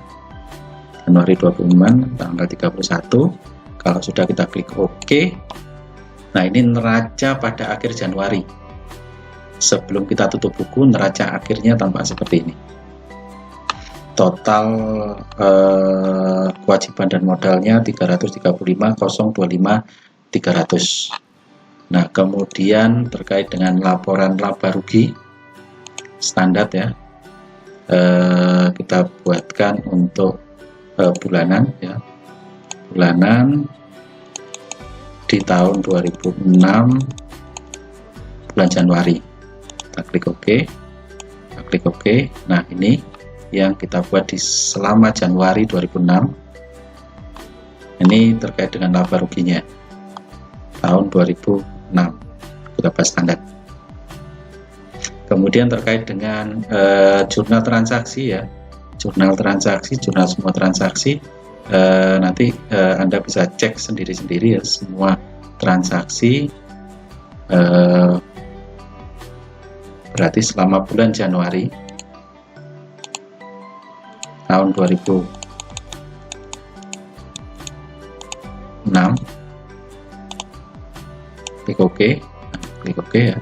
Januari 2006 tanggal 31. Kalau sudah kita klik OK. Nah, ini neraca pada akhir Januari. Sebelum kita tutup buku, neraca akhirnya tampak seperti ini. Total kewajiban dan modalnya 335.025.300. Nah, kemudian terkait dengan laporan laba rugi standar ya, kita buatkan untuk bulanan ya, bulanan di tahun 2006 bulan Januari. Kita klik OK. Nah, ini yang kita buat di selama Januari 2006. Ini terkait dengan laba ruginya tahun 2006, kita bahas standar. Kemudian terkait dengan jurnal transaksi ya, jurnal semua transaksi, nanti Anda bisa cek sendiri-sendiri ya, semua transaksi berarti selama bulan Januari tahun 2006. Klik OK ya.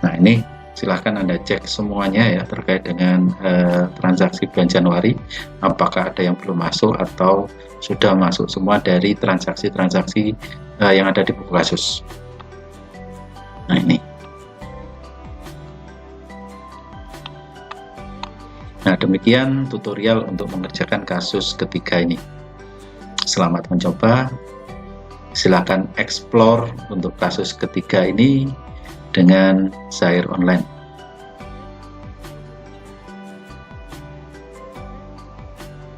Nah, ini silahkan Anda cek semuanya ya terkait dengan transaksi bulan Januari, apakah ada yang belum masuk atau sudah masuk semua dari transaksi-transaksi yang ada di buku kasus. Nah, ini. Nah, demikian tutorial untuk mengerjakan kasus ketiga ini. Selamat mencoba. Silakan explore untuk kasus ketiga ini dengan Zair Online.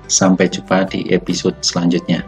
Sampai jumpa di episode selanjutnya.